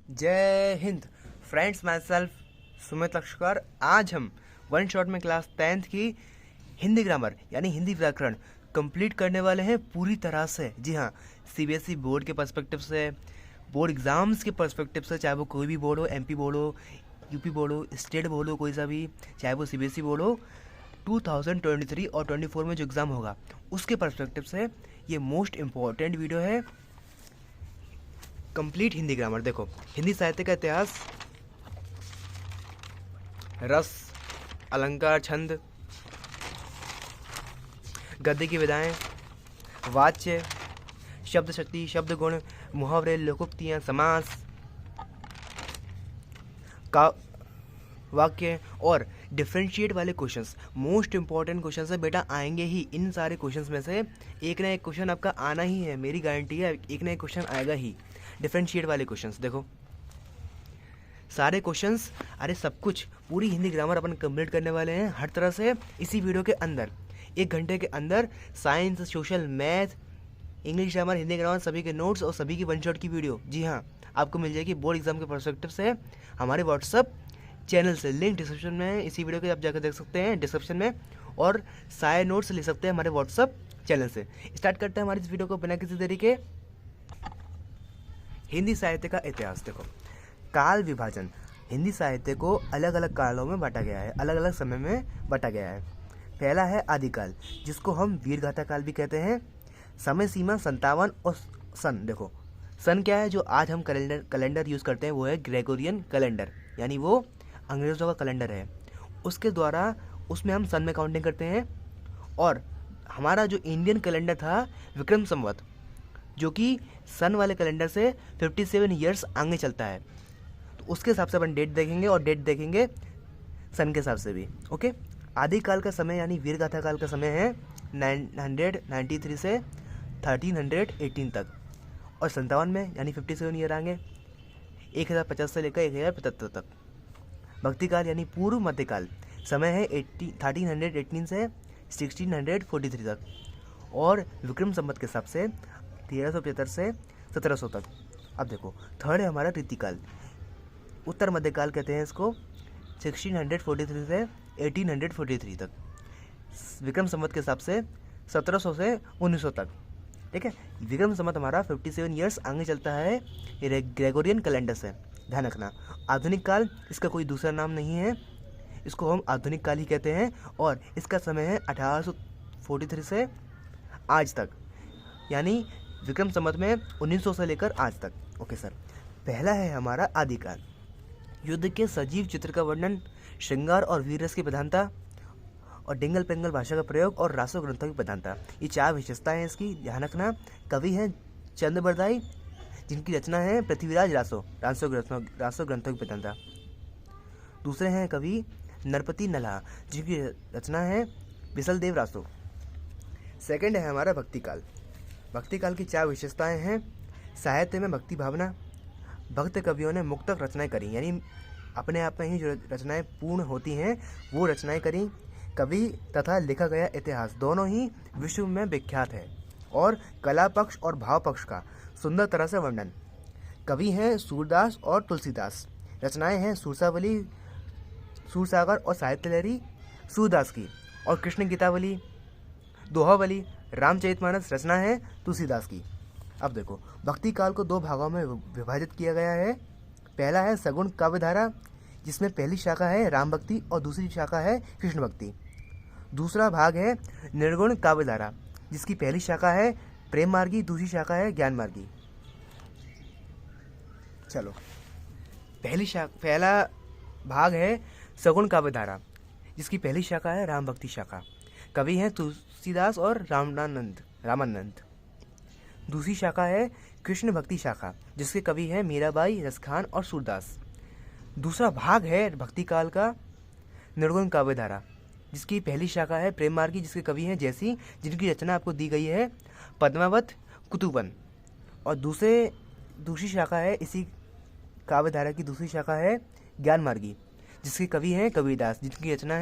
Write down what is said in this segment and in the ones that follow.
जय हिंद friends, myself Sumit Lakshkar. आज हम वन शॉट में क्लास 10th की हिंदी ग्रामर यानी हिंदी व्याकरण कंप्लीट करने वाले हैं पूरी तरह से। जी हाँ, सीबीएसई बोर्ड के पर्सपेक्टिव से, बोर्ड एग्ज़ाम्स के पर्सपेक्टिव से, चाहे वो कोई भी बोर्ड हो, एमपी बोर्ड हो, यूपी बोर्ड हो, स्टेट बोर्ड हो, कोई सा भी, चाहे वो सीबीएसई बोर्ड हो, 2023 और 24 में जो एग्ज़ाम होगा उसके पर्सपेक्टिव से ये मोस्ट इम्पॉर्टेंट वीडियो है। Complete Hindi grammar. देखो, हिंदी साहित्य का इतिहास, रस, अलंकार, छंद, गद्य की विधाएं, वाच्य, शब्द शक्ति, शब्द गुण, मुहावरे, लोकोक्तियां, समास, का वाक्य और डिफरेंशिएट वाले क्वेश्चंस मोस्ट इंपॉर्टेंट क्वेश्चंस है बेटा, आएंगे ही। इन सारे क्वेश्चंस में से एक ना एक क्वेश्चन आपका आना ही है, मेरी गारंटी है, एक ना एक क्वेश्चन आएगा ही। डिफरेंशिएट वाले क्वेश्चंस देखो, सारे क्वेश्चंस, अरे सब कुछ, पूरी हिंदी ग्रामर अपन कंप्लीट करने वाले हैं हर तरह से इसी वीडियो के अंदर। 1 घंटे के अंदर science, social, math, English grammar, Hindi grammar, सभी के नोट्स और सभी की वन शॉट की वीडियो, जी हाँ, आपको मिल जाएगी बोर्ड एग्जाम के पर्सपेक्टिव से हमारे व्हाट्सअप चैनल से। लिंक डिस्क्रिप्शन में है, इसी वीडियो के आप जाकर देख सकते हैं डिस्क्रिप्शन में, और सारे नोट्स ले सकते हैं हमारे व्हाट्सअप चैनल से। स्टार्ट करते हैं हमारी इस वीडियो को बिना किसी देरी के। हिंदी साहित्य का इतिहास देखो, काल विभाजन। हिंदी साहित्य को अलग अलग कालों में बांटा गया है, अलग अलग समय में बांटा गया है। पहला है आदिकाल, जिसको हम वीरगाथा काल भी कहते हैं। समय सीमा 57 और सन। देखो, सन क्या है? जो आज हम कैलेंडर यूज़ करते हैं वो है ग्रेगोरियन कैलेंडर, यानी वो अंग्रेज़ों का कैलेंडर है। उसके द्वारा उसमें हम सन में काउंटिंग करते हैं। और हमारा जो इंडियन कैलेंडर था विक्रम संवत, जो कि सन वाले कैलेंडर से 57 ईयर्स आगे चलता है, तो उसके हिसाब से अपन डेट देखेंगे और डेट देखेंगे सन के हिसाब से भी। ओके, आदिकाल का समय यानी वीरगाथा काल का समय है 993 से 1318 तक, और 57 में यानी 57 ईयर आएंगे 1050 से लेकर 1075 तक। भक्ति काल यानी पूर्व मध्यकाल, समय है 1318 से 1643 तक, और विक्रम संवत के हिसाब से 1375 से 1700 तक। अब देखो, थर्ड है हमारा रीतिकाल, उत्तर मध्यकाल कहते हैं इसको, 1643 से 1843 तक। विक्रम संवत के हिसाब से 1700 से 1900 तक। ठीक है, विक्रम संवत हमारा 57 ईयर्स आगे चलता है ग्रेगोरियन कैलेंडर से, ध्यान रखना। आधुनिक काल, इसका कोई दूसरा नाम नहीं है, इसको हम आधुनिक काल ही कहते हैं, और इसका समय है 1843 से आज तक, यानी विक्रम संवत में 1900 से लेकर आज तक। ओके सर, पहला है हमारा आदिकाल। युद्ध के सजीव चित्र का वर्णन, श्रृंगार और वीर रस की प्रधानता, और डिंगल पेंगल भाषा का प्रयोग, और रासो ग्रंथों की प्रधानता, ये 4 विशेषताएं हैं इसकी, ध्यान रखना। कवि हैं चंद बरदाई, जिनकी रचना है पृथ्वीराज रासो ग्रंथों की प्रधानता। दूसरे हैं कवि नरपति नल्हा, जिनकी रचना है बिसलदेव रासो। सेकंड है हमारा भक्तिकाल। भक्तिकाल की 4 विशेषताएं हैं। साहित्य में भक्ति भावना, भक्त कवियों ने मुक्तक रचनाएं करी, यानी अपने आप में ही जो रचनाएं पूर्ण होती हैं वो रचनाएं करी। कवि तथा लिखा गया इतिहास दोनों ही विश्व में विख्यात है, और कला पक्ष और भाव पक्ष का सुंदर तरह से वर्णन। कवि हैं सूरदास और तुलसीदास, रचनाएं हैं सूरसावली, सूरसागर और साहित्य लहरी सूरदास की, और कृष्ण गीतावली, दोहावली, रामचरितमानस रचना है तुलसीदास की। अब देखो, भक्ति काल को 2 भागों में विभाजित किया गया है। पहला है सगुण काव्यधारा, जिसमें पहली शाखा है राम भक्ति और दूसरी शाखा है कृष्ण भक्ति। दूसरा भाग है निर्गुण काव्यधारा, जिसकी पहली शाखा है प्रेम मार्गी, दूसरी शाखा है ज्ञान मार्गी। चलो, पहला भाग है सगुण काव्यधारा, जिसकी पहली शाखा है राम भक्ति शाखा। कवि हैं तुलसीदास और रामानंद। दूसरी शाखा है कृष्ण भक्ति शाखा, जिसके कवि हैं मीराबाई, रसखान और सूरदास। दूसरा भाग है भक्ति काल का निर्गुण काव्यधारा, जिसकी पहली शाखा है प्रेम मार्गी, जिसके कवि हैं जैसी, जिनकी रचना आपको दी गई है पद्मावत, कुतुबन। और दूसरी शाखा है इसी काव्यधारा की दूसरी शाखा है ज्ञान मार्गी, जिसके कवि हैं कबीरदास, जिनकी रचना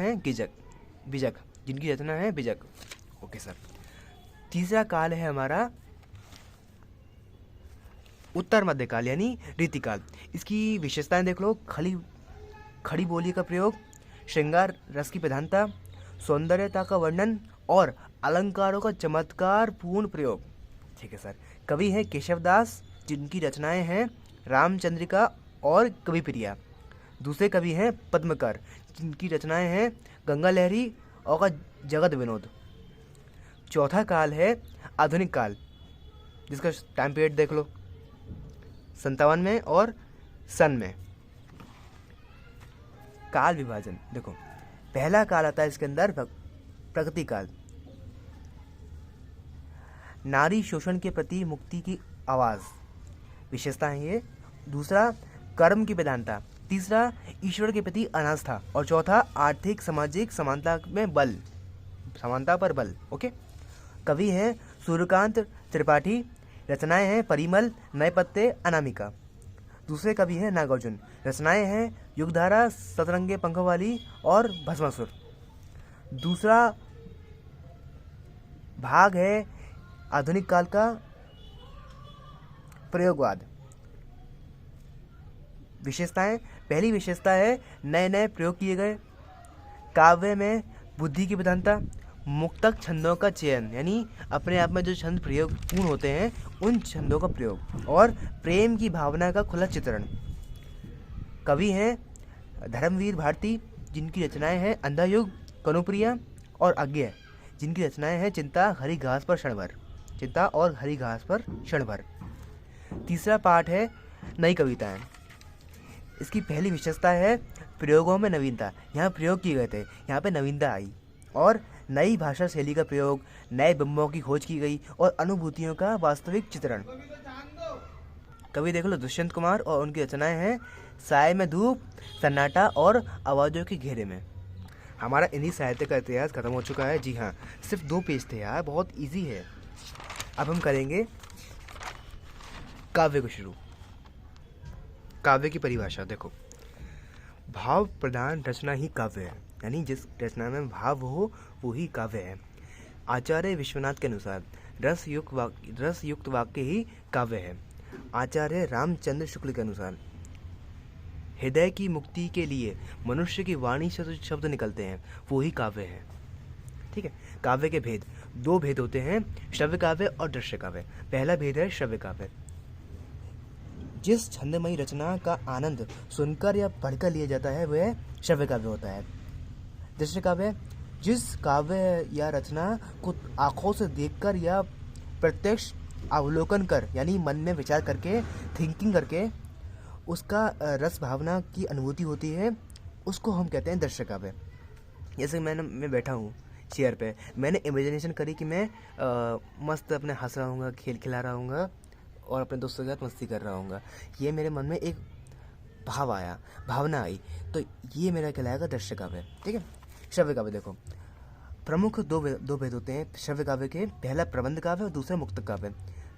है बिजक। ओके सर, तीसरा काल है हमारा उत्तर मध्यकाल यानी रीतिकाल। इसकी विशेषताएं देख लो। खड़ी बोली का प्रयोग, श्रृंगार रस की प्रधानता, सौंदर्यता का वर्णन और अलंकारों का चमत्कार पूर्ण प्रयोग। ठीक है सर। कवि हैं केशवदास, जिनकी रचनाएं हैं रामचंद्रिका और कविप्रिया। दूसरे कवि हैं पद्मकर, जिनकी रचनाएं हैं गंगा लहरी और जगत विनोद। चौथा काल है आधुनिक काल, जिसका टाइम पीरियड देख लो 57 में और सन में। काल विभाजन देखो, पहला काल आता है इसके अंदर प्रगति काल, नारी शोषण के प्रति मुक्ति की आवाज, विशेषता है ये। दूसरा कर्म की प्रधानता, तीसरा ईश्वर के प्रति अनास्था और चौथा आर्थिक सामाजिक समानता में बल, समानता पर बल। ओके। कवि हैं सूर्यकांत त्रिपाठी, रचनाएं हैं परिमल, नए पत्ते, अनामिका। दूसरे कवि हैं नागार्जुन, रचनाएं हैं युगधारा, सतरंगे पंखों वाली और भस्मासुर। दूसरा भाग है आधुनिक काल का प्रयोगवाद। विशेषताएं, पहली विशेषता है नए नए प्रयोग किए गए, काव्य में बुद्धि की प्रधानता, मुक्तक छंदों का चयन यानी अपने आप में जो छंद प्रयोग पूर्ण होते हैं उन छंदों का प्रयोग, और प्रेम की भावना का खुला चित्रण। कवि हैं धर्मवीर भारती, जिनकी रचनाएं हैं अंधायुग, कनुप्रिया और अज्ञेय, जिनकी रचनाएं हैं चिंता हरी घास पर क्षणभर, चिंता और हरी घास पर क्षणभर। तीसरा पाठ है नई कविताएं। इसकी पहली विशेषता है प्रयोगों में नवीनता, यहाँ प्रयोग किए गए थे, यहाँ पे नवीनता आई, और नई भाषा शैली का प्रयोग, नए बिंबों की खोज की गई और अनुभूतियों का वास्तविक चित्रण। कवि देख लो दुष्यंत कुमार, और उनकी रचनाएं हैं साय में धूप, सन्नाटा और आवाज़ों के घेरे में। हमारा इन्हीं साहित्य का इतिहास खत्म हो चुका है। जी हाँ, सिर्फ 2 पेज थे यार, बहुत इजी है। अब हम करेंगे काव्य को शुरू। काव्य की परिभाषा देखो, भाव प्रधान रचना ही काव्य है, यानी जिस रचना में भाव हो वो ही काव्य है। आचार्य विश्वनाथ के अनुसार रस युक्त वाक्य ही काव्य है। आचार्य रामचंद्र शुक्ल के अनुसार हृदय की मुक्ति के लिए मनुष्य की वाणी से जो शब्द निकलते हैं वो ही काव्य है। ठीक है। काव्य के भेद, 2 भेद होते हैं, श्रव्य काव्य और दृश्य काव्य। पहला भेद है श्रव्य काव्य, जिस छंदमयी रचना का आनंद सुनकर या पढ़कर लिया जाता है वह श्रव्य काव्य होता है। दृश्य काव्य, जिस काव्य या रचना को आंखों से देखकर या प्रत्यक्ष अवलोकन कर यानी मन में विचार करके, थिंकिंग करके उसका रस भावना की अनुभूति होती है, उसको हम कहते हैं दृश्य काव्य। जैसे मैं बैठा हूँ चेयर पे, मैंने इमेजिनेशन करी कि मैं मस्त अपने हंस रहा हूँगा, खेल खिला रहा हूँगा और अपने दोस्तों के साथ मस्ती कर रहा हूँगा। ये मेरे मन में एक भाव आया, भावना आई, तो ये मेरा कहलाएगा दृश्य काव्य। ठीक है। श्रव्य काव्य देखो, प्रमुख दो भेद होते हैं श्रव्य काव्य के। पहला प्रबंध काव्य और दूसरा मुक्तक काव्य।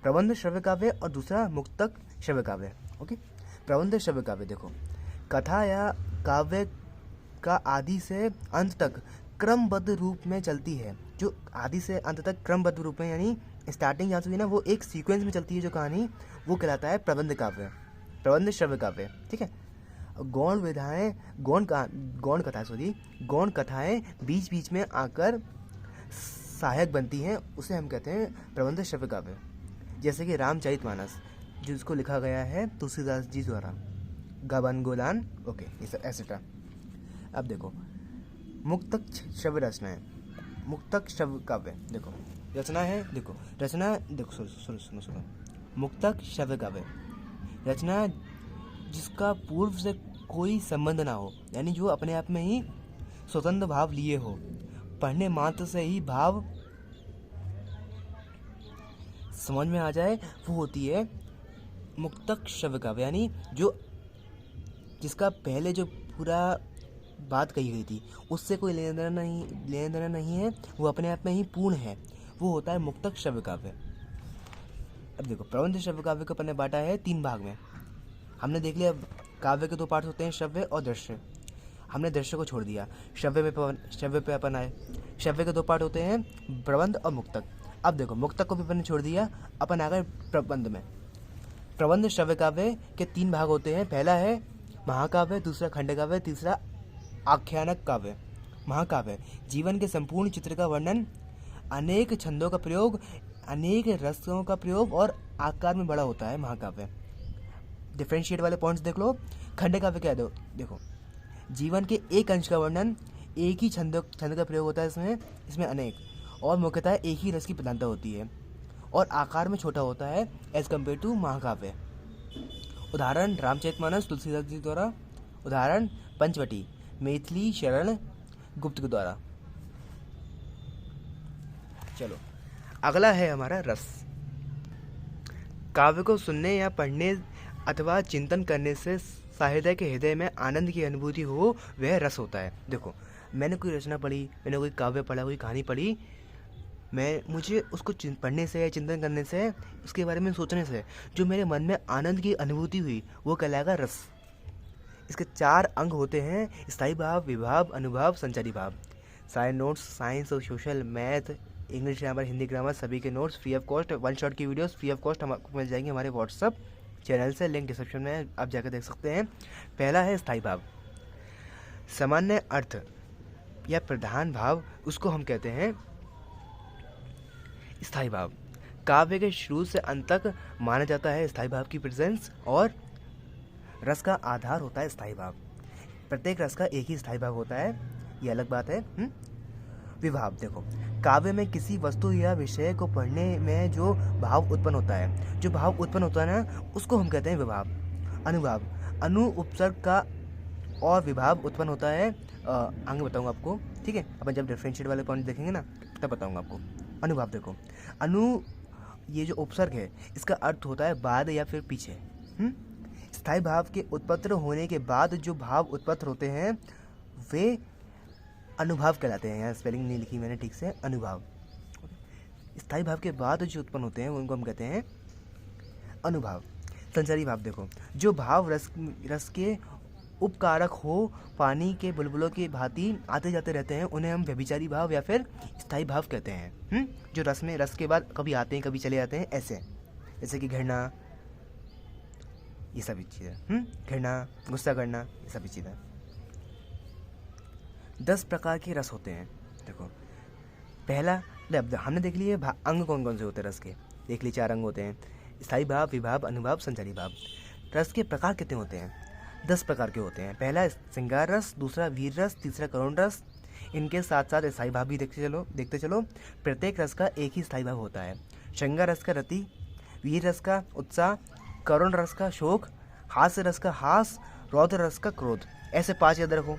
प्रबंध श्रव्य काव्य और दूसरा मुक्तक श्रव्य काव्य। ओके। प्रबंध श्रव्य काव्य देखो, कथा या काव्य का आदि से अंत तक क्रमबद्ध रूप में चलती है। जो आदि से अंत तक क्रमबद्ध रूप में, यानी स्टार्टिंग जहाँ से हुई ना वो एक सीक्वेंस में चलती है जो कहानी, वो कहलाता है प्रबंध काव्य, प्रबंध श्रव्य काव्य। ठीक है। गौण कथाएं बीच बीच में आकर सहायक बनती हैं, उसे हम कहते हैं प्रबंध श्रव्य काव्य। जैसे कि रामचरितमानस, जिसको लिखा गया है तुलसीदास जी द्वारा, गबन गोदान, ओके, एसेट्रा। अब देखो मुक्तक श्रव्य रचनाएं, मुक्तक श्रव्य काव्य देखो रचना है, देखो रचना देखो, सुनो, मुक्तक श्रव्य काव्य रचना जिसका पूर्व से कोई संबंध ना हो, यानी जो अपने आप में ही स्वतंत्र भाव लिए हो, पढ़ने मात्र से ही भाव समझ में आ जाए, वो होती है मुक्तक श्रव्य काव्य। यानी जो जिसका पहले जो पूरा बात कही गई थी उससे कोई लेना देना नहीं है, वो अपने आप में ही पूर्ण है, वो होता है मुक्तक श्रव्य काव्य। अब देखो प्रबंध श्रव्य काव्य को अपने बांटा है 3 भाग में। हमने देख लिया काव्य के 2 पार्ट होते हैं, श्रव्य और दृश्य। हमने दृश्य को छोड़ दिया, श्रव्य पे अपन आए। श्रव्य के 2 पार्ट होते हैं, प्रबंध और मुक्तक। अब देखो मुक्तक को भी अपन ने छोड़ दिया, अपन आ गए प्रबंध में। प्रबंध श्रव्य काव्य के 3 भाग होते हैं। पहला है महाकाव्य, दूसरा खंडकाव्य, तीसरा आख्यानक काव्य। महाकाव्य जीवन के संपूर्ण चित्र का वर्णन, अनेक छंदों का प्रयोग, अनेक रसों का प्रयोग और आकार में बड़ा होता है महाकाव्य। डिफरेंशिएट वाले पॉइंट्स देख लो। खंडकाव्य क्या है देखो, जीवन के एक अंश का वर्णन, एक ही छंद का प्रयोग होता है इसमें अनेक, और मुख्यतः एक ही रस की प्रधानता होती है और आकार में छोटा होता है एज कम्पेयर टू महाकाव्य। उदाहरण रामचरितमानस तुलसीदास जी द्वारा, उदाहरण पंचवटी मैथिली शरण गुप्त के द्वारा। चलो अगला है हमारा रस। काव्य को सुनने या पढ़ने अथवा चिंतन करने से साहित्य के हृदय में आनंद की अनुभूति हो, वह रस होता है। देखो, मैंने कोई रचना पढ़ी, मैंने कोई काव्य पढ़ा, कोई कहानी पढ़ी, मुझे उसको पढ़ने से या चिंतन करने से, उसके बारे में सोचने से जो मेरे मन में आनंद की अनुभूति हुई, वो कहलाएगा रस। इसके 4 अंग होते हैं: स्थायी भाव, विभाव, अनुभाव, संचारी भाव। सारे नोट्स, साइंस और social, math, English grammar, Hindi grammar, सभी के notes free of cost, 1 shot की वीडियोस फ्री ऑफ कॉस्ट हमको मिल जाएंगे हमारे व्हाट्सअप चैनल से, लिंक डिस्क्रिप्शन में आप जाकर देख सकते हैं। पहला है स्थायी भाव। सामान्य अर्थ या प्रधान भाव, उसको हम कहते हैं स्थायी भाव। काव्य के शुरू से अंत तक माना जाता है स्थायी भाव की प्रेजेंस, और रस का आधार होता है स्थायी भाव। प्रत्येक रस का एक ही स्थायी भाव होता है, ये अलग बात है। विभाव देखो, काव्य में किसी वस्तु या विषय को पढ़ने में जो भाव उत्पन्न होता है ना, उसको हम कहते हैं विभाव। अनुभाव, अनु उपसर्ग का और विभाव उत्पन्न होता है, आगे बताऊंगा आपको, ठीक है। अपन जब डिफरेंशिएट वाले पॉइंट देखेंगे ना, तब बताऊंगा आपको। अनुभाव देखो, अनु ये जो उपसर्ग है, इसका अर्थ होता है बाद या फिर पीछे। स्थायी भाव के उत्पन्न होने के बाद जो भाव उत्पन्न होते हैं वे अनुभाव कहलाते हैं। यहाँ स्पेलिंग नहीं लिखी मैंने ठीक से, अनुभाव। स्थायी भाव के बाद जो उत्पन्न होते हैं उनको हम कहते हैं अनुभाव। संचारी भाव देखो, जो भाव रस के उपकारक हो, पानी के बुलबुलों की भांति आते जाते रहते हैं, उन्हें हम व्यभिचारी भाव या फिर स्थायी भाव कहते हैं। जो रस के बाद कभी आते हैं कभी चले जाते हैं, ऐसे, जैसे कि घृणा, ये सभी चीज़ें, घृणा, गुस्सा करना, ये सभी चीज़ें। 10 प्रकार के रस होते हैं। देखो, पहला हमने देख लिए अंग कौन कौन से होते हैं रस के, देख लिए 4 अंग होते हैं: स्थायी भाव, विभाव, अनुभाव, संचारी भाव। रस के प्रकार कितने होते हैं? 10 प्रकार के होते हैं। पहला श्रृंगार रस, दूसरा वीर रस, तीसरा करुण रस। इनके साथ साथ स्थायी भाव भी देखते चलो। प्रत्येक रस का एक ही स्थायी भाव होता है। श्रृंगार रस का रति, वीर रस का उत्साह, करुण रस का शोक, हास्य रस का हास, रौद्र रस का क्रोध। ऐसे 5 याद रखो,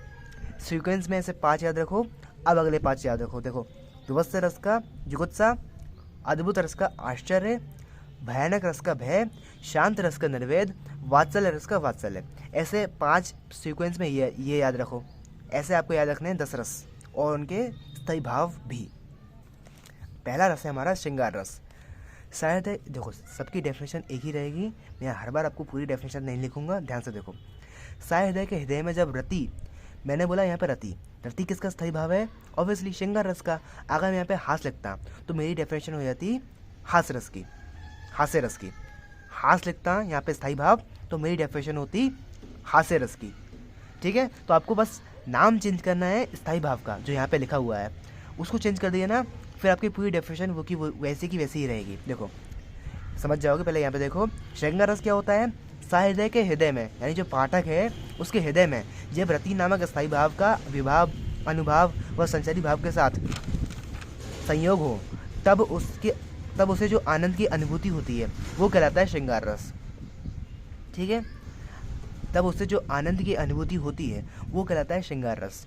सीक्वेंस में ऐसे 5 याद रखो। अब अगले 5 याद रखो। देखो, विभत्स रस का जुगुप्सा, अद्भुत रस का आश्चर्य, भयानक रस का भय, शांत रस का निर्वेद, वात्सल्य रस का वात्सल्य। ऐसे 5 सीक्वेंस में ये याद रखो। ऐसे आपको याद रखने हैं 10 रस और उनके स्थायी भाव भी। पहला रस है हमारा श्रृंगार रस। शायद है, देखो सबकी डेफिनेशन एक ही रहेगी, मैं हर बार आपको पूरी डेफिनेशन नहीं लिखूंगा, ध्यान से देखो। शायद है कि हृदय में जब रति, मैंने बोला यहाँ पे रति किसका स्थायी भाव है? ऑब्वियसली श्रृंगार रस का। अगर मैं यहाँ पे हास लिखता तो मेरी डेफिनेशन हो जाती हास्य रस की। हास लिखता यहाँ पे स्थायी भाव तो मेरी डेफिनेशन होती हास्य रस की, ठीक है। तो आपको बस नाम चेंज करना है स्थायी भाव का, जो यहाँ पे लिखा हुआ है उसको चेंज कर दिया ना, फिर आपकी पूरी डेफिनेशन वो वैसी की वैसी ही रहेगी। देखो समझ जाओगे। पहले यहाँ पे देखो, श्रृंगार रस क्या होता है? साहित्य के हृदय में, यानी जो पाठक है उसके हृदय में जब रति नामक स्थायी भाव का विभाव, अनुभाव व संचारी भाव के साथ संयोग हो, तब उसे जो आनंद की अनुभूति होती है वो कहलाता है श्रृंगार रस, ठीक है। तब उससे जो आनंद की अनुभूति होती है वो कहलाता है श्रृंगार रस।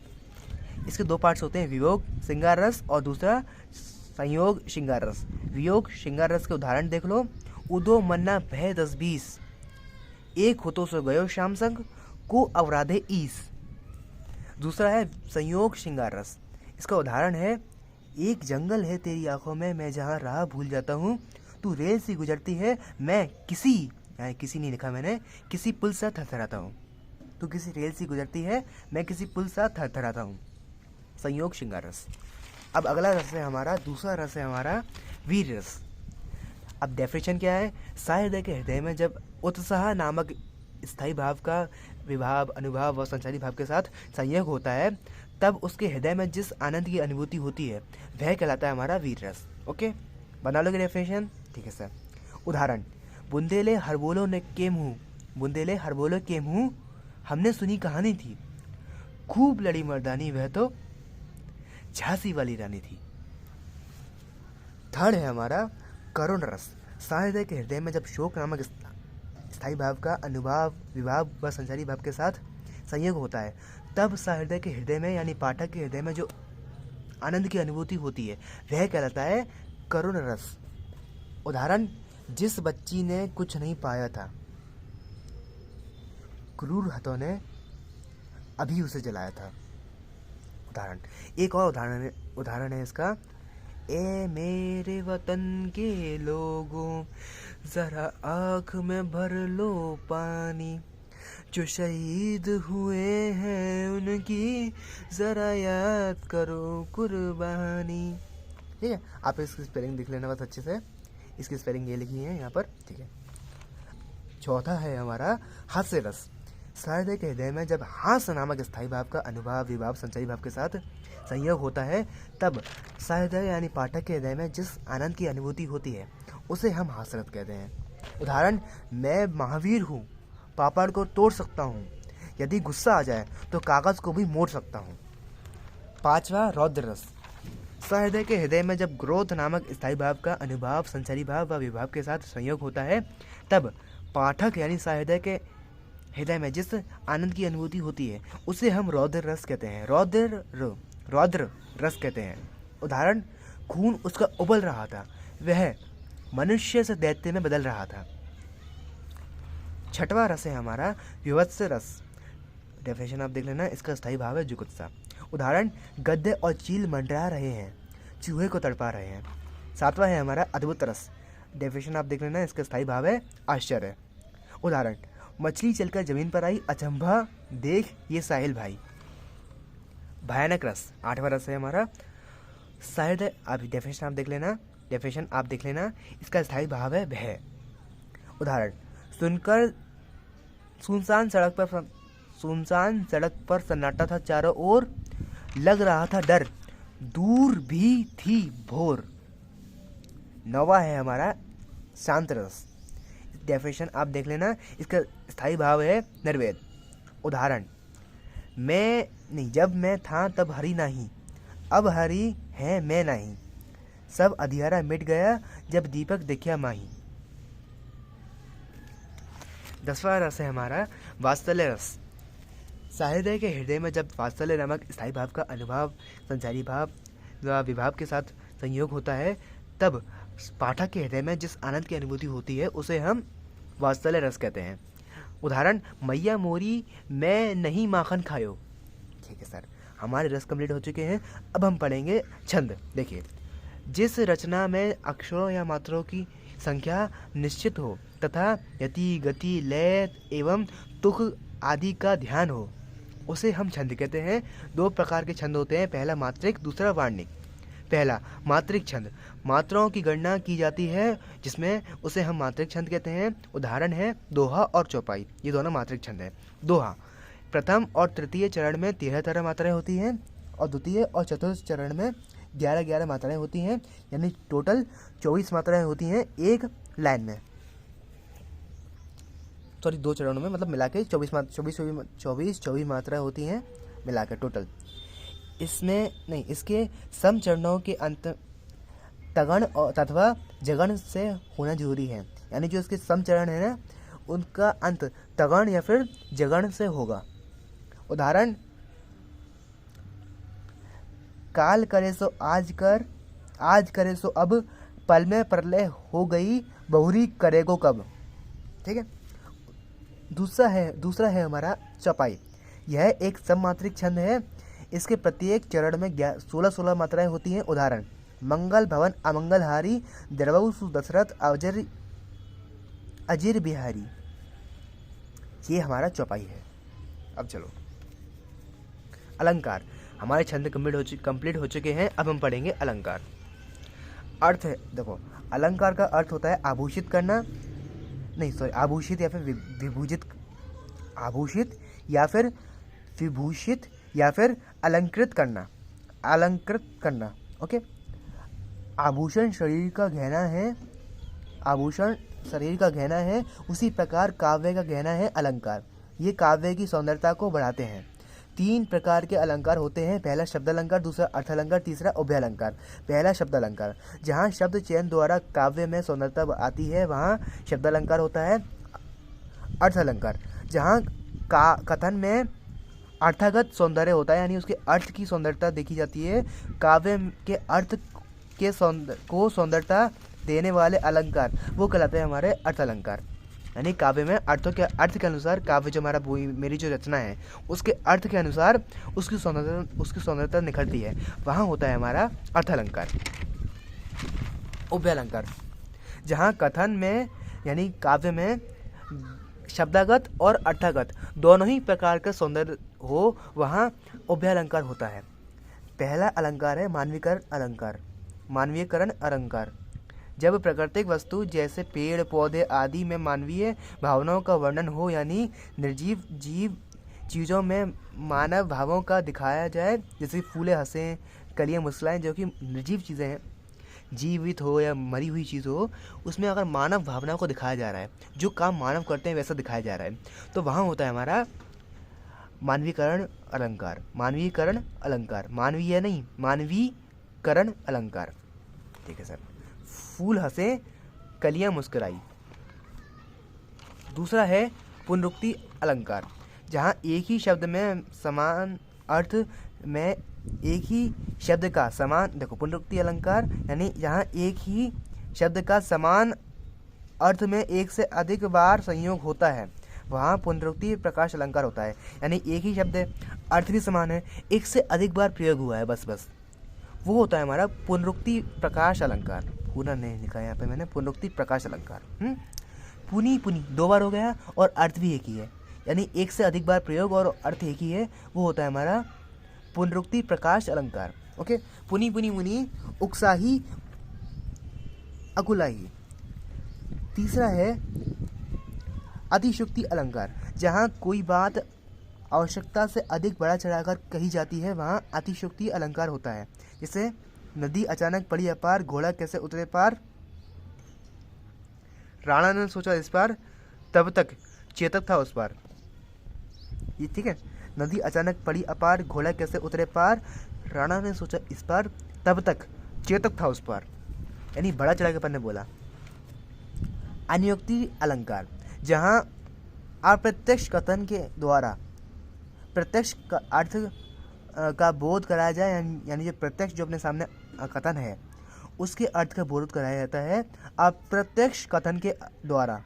इसके 2 पार्ट्स होते हैं, वियोग श्रृंगार रस और दूसरा संयोग श्रृंगार रस। वियोग श्रृंगार रस के उदाहरण देख लो। उदो मन्ना भय 10-20, एक होतो सो गयो श्याम संग, को अवराधे ईस। दूसरा है संयोग श्रृंगार रस। इसका उदाहरण है, एक जंगल है तेरी आंखों में, मैं जहाँ राह भूल जाता हूँ, तू रेल सी गुजरती है, मैं किसी नहीं लिखा मैंने, किसी पुल सा थरथराता हूँ। तू किसी रेल सी गुजरती है, मैं किसी पुल सा थरथराता हूँ। संयोग श्रृंगार रस। अब अगला रस है हमारा, दूसरा रस है हमारा वीर रस। अब डेफिनेशन क्या है? सा हृदय के हृदय में जब उत्साह नामक स्थायी भाव का विभाव, अनुभाव व संचारी भाव के साथ संयोग होता है, तब उसके हृदय में जिस आनंद की अनुभूति होती है वह कहलाता है हमारा वीर रस। ओके, बना लोगे डेफिनेशन? ठीक है सर। उदाहरण, बुंदेले हरबोलो ने के मुँह, बुंदेले हरबोलो के मुँह हमने सुनी कहानी थी, खूब लड़ी मर्दानी वह तो झांसी वाली रानी थी। थर्ड है हमारा करुण रस। सा हृदय के हृदय में जब शोक नामक स्थायी भाव का अनुभाव, विभाव व संचारी भाव के साथ संयोग होता है, तब सा हृदय के हृदय में यानी पाठक के हृदय में जो आनंद की अनुभूति होती है वह कहलाता है करुण रस। उदाहरण, जिस बच्ची ने कुछ नहीं पाया था, क्रूर हाथों ने अभी उसे जलाया था। उदाहरण, एक और उदाहरण है इसका, ए मेरे वतन के लोगों जरा आँख में भर लो पानी, जो शहीद हुए हैं उनकी जरा याद करो कुर्बानी। ठीक है, आप इसकी स्पेलिंग देख लेना बस अच्छे से, इसकी स्पेलिंग ये लिखी है यहाँ पर। ठीक है। चौथा है हमारा हास्य रस। सा हृदय के हृदय में जब हास्य नामक स्थायी भाव का अनुभाव, विभाव, संचारी भाव के साथ संयोग होता है, तब सा हृदय यानी पाठक के हृदय में जिस आनंद की अनुभूति होती है उसे हम हास्यरस कहते हैं। उदाहरण, मैं महावीर हूँ, पापड़ को तोड़ सकता हूँ, यदि गुस्सा आ जाए तो कागज को भी मोड़ सकता हूँ। पांचवा रौद्र रस। सा हृदय के हृदय में जब क्रोध नामक स्थायी भाव का अनुभाव, संचारी भाव व विभाव के साथ संयोग होता है, तब पाठक यानी सा हृदय के हृदय में जिस आनंद की अनुभूति होती है उसे हम रौद्र रस कहते हैं। रौद्र रस कहते हैं। उदाहरण, खून उसका उबल रहा था, वह मनुष्य से दैत्य में बदल रहा था। छठवां रस है हमारा विभत्स रस। डेफिनेशन आप देख लेना, इसका स्थायी भाव है जुगुप्सा। उदाहरण, गद्दे और चील मंडरा रहे हैं, चूहे को तड़पा रहे हैं। सातवां है हमारा अद्भुत रस। डेफिनेशन आप देख लेना, इसका स्थायी भाव है आश्चर्य। उदाहरण, मछली चलकर जमीन पर आई, अचंभा देख ये साहिल भाई। भयानक रस। आठवां रस है हमारा शायद, आप डेफिनेशन आप देख लेना, इसका स्थायी भाव है भय। उदाहरण, सुनकर सुनसान सड़क पर सन्नाटा था चारों ओर, लग रहा था डर, दूर भी थी भोर। नौवां है हमारा शांत रस। डेफिनेशन आप देख लेना, इसका स्थायी भाव है निर्वेद। उदाहरण, जब मैं था तब हरी नहीं, अब हरी है मैं नहीं, सब अंधियारा मिट गया जब दीपक देखा माही। 10वां रस है हमारा वात्सल्य रस। सा हृदय के हृदय में जब वात्सल्य नामक स्थायी भाव का अनुभाव, संचारी भाव व विभाव के साथ संयोग होता है, तब पाठक के हृदय में जिस आनंद की अनुभूति होती है उसे हम वात्सल्य रस कहते हैं। उदाहरण, मैया मोरी मैं नहीं माखन खायो। ठीक है सर, हमारे रस कंप्लीट हो चुके हैं। अब हम पढ़ेंगे छंद। देखिए, जिस रचना में अक्षरों या मात्राओं की संख्या निश्चित हो तथा यति, गति, लय एवं तुक आदि का ध्यान हो उसे हम छंद कहते हैं। दो प्रकार के छंद होते हैं, पहला मात्रिक, दूसरा वार्णिक। पहला मात्रिक छंद, मात्राओं की गणना की जाती है जिसमें उसे हम मात्रिक छंद कहते हैं। उदाहरण है दोहा और चौपाई, ये दोनों मात्रिक छंद है। दोहा, प्रथम और तृतीय चरण में 13 मात्राएं होती हैं और द्वितीय और चतुर्थ चरण में 11 मात्राएं होती हैं, यानी टोटल 24 मात्राएं होती हैं एक लाइन में। सॉरी, 2 चरणों में, मतलब मिला के 24 मात्राएं होती हैं मिला के टोटल। इसके सम चरणों के अंत तगण अथवा जगण से होना जरूरी है, यानी जो इसके सम चरण है ना उनका अंत तगण या फिर जगण से होगा। उदाहरण, काल करे सो आज करे सो अब, पल में प्रलय हो गई बहुरी करेगो कब। ठीक है। दूसरा है हमारा चौपाई। यह एक सममात्रिक छंद है। इसके प्रत्येक चरण में 16 मात्राएं होती हैं। उदाहरण, मंगल भवन अमंगलहारी, द्रवहु सुदशरथ अजिर बिहारी। ये हमारा चौपाई है। अब चलो अलंकार। हमारे छंद कंप्लीट हो चुके हैं। अब हम पढ़ेंगे अलंकार। अर्थ है, देखो अलंकार का अर्थ होता है आभूषित करना, नहीं सॉरी, आभूषित या फिर विभूषित, आभूषित या फिर विभूषित या फिर अलंकृत करना, अलंकृत करना। ओके, आभूषण शरीर का गहना है, आभूषण शरीर का गहना है, उसी प्रकार काव्य का गहना है अलंकार। ये काव्य की सौंदर्यता को बढ़ाते हैं। 3 प्रकार के अलंकार होते हैं, पहला शब्द अलंकार, दूसरा अर्थ अलंकार, तीसरा उभय अलंकार। पहला शब्द अलंकार, जहाँ शब्द चयन द्वारा काव्य में सौंदर्यता आती है वहाँ शब्द अलंकार होता है। अर्थ अलंकार, जहाँ कथन में अर्थागत सौंदर्य होता है, यानी उसके अर्थ की सौंदर्यता देखी जाती है। काव्य के अर्थ के सौंदर्यता देने वाले अलंकार वो कहलाते हैं हमारे अर्थ अलंकार। यानी काव्य में अर्थ के अनुसार, काव्य जो हमारा मेरी जो रचना है उसके अर्थ के अनुसार उसकी सौंदर्यता निखरती है, वहाँ होता है हमारा अर्थ अलंकार। उभय अलंकार, जहाँ कथन में यानी काव्य में शब्दागत और अर्थागत दोनों ही प्रकार का सौंदर्य हो, वहाँ उभय अलंकार होता है। पहला अलंकार है मानवीकरण अलंकार। मानवीकरण अलंकार, जब प्राकृतिक वस्तु जैसे पेड़ पौधे आदि में मानवीय भावनाओं का वर्णन हो, यानी निर्जीव जीव चीज़ों में मानव भावों का दिखाया जाए, जैसे फूले हंसें, कलियाँ मुस्कुराएं, जो कि निर्जीव चीज़ें हैं, जीवित हो या मरी हुई चीज़ हो, उसमें अगर मानव भावनाओं को दिखाया जा रहा है, जो काम मानव करते हैं वैसा दिखाया जा रहा है, तो वहाँ होता है हमारा मानवीकरण अलंकार। मानवीकरण अलंकार, मानवीय नहीं, मानवीकरण अलंकार। ठीक है सर। फूल हंसे, कलियां मुस्कुराई। दूसरा है पुनरुक्ति अलंकार, जहाँ एक ही शब्द में समान अर्थ में एक ही शब्द का समान, देखो पुनरुक्ति अलंकार यानी जहाँ एक ही शब्द का समान अर्थ में एक से अधिक बार संयोग होता है, वहाँ पुनरुक्ति प्रकाश अलंकार होता है। यानी एक ही शब्द है, अर्थ भी समान है, एक से अधिक बार प्रयोग हुआ है, बस वो होता है हमारा पुनरुक्ति प्रकाश अलंकार। पूरा नहीं लिखा है यहाँ पे मैंने, पुनरुक्ति प्रकाश अलंकार। पुनी पुनी 2 बार हो गया और अर्थ भी एक ही है, यानी एक से अधिक बार प्रयोग और अर्थ एक ही है, वो होता है हमारा पुनरुक्ति प्रकाश अलंकार। ओके, पुनी पुनी मुनि, उकसाही अकुलाही। तीसरा है अतिशयोक्ति अलंकार, जहाँ कोई बात आवश्यकता से अधिक बढ़ा चढ़ाकर कही जाती है, वहाँ अतिशयोक्ति अलंकार होता है। जैसे नदी अचानक पड़ी अपार, घोड़ा कैसे उतरे पार, राणा ने सोचा इस पार, तब तक चेतक था उस पार। ये ठीक है, नदी अचानक पड़ी अपार, घोड़ा कैसे उतरे पार, राणा ने सोचा इस पार, तब तक चेतक था उस पार, यानी बड़ा चढ़ा के ने बोला। अनुक्ति अलंकार, जहाँ अप्रत्यक्ष कथन के द्वारा प्रत्यक्ष का अर्थ का बोध कराया जाए, यानी जो प्रत्यक्ष जो अपने सामने कथन है उसके अर्थ का बोध कराया जाता है अप्रत्यक्ष कथन के द्वारा,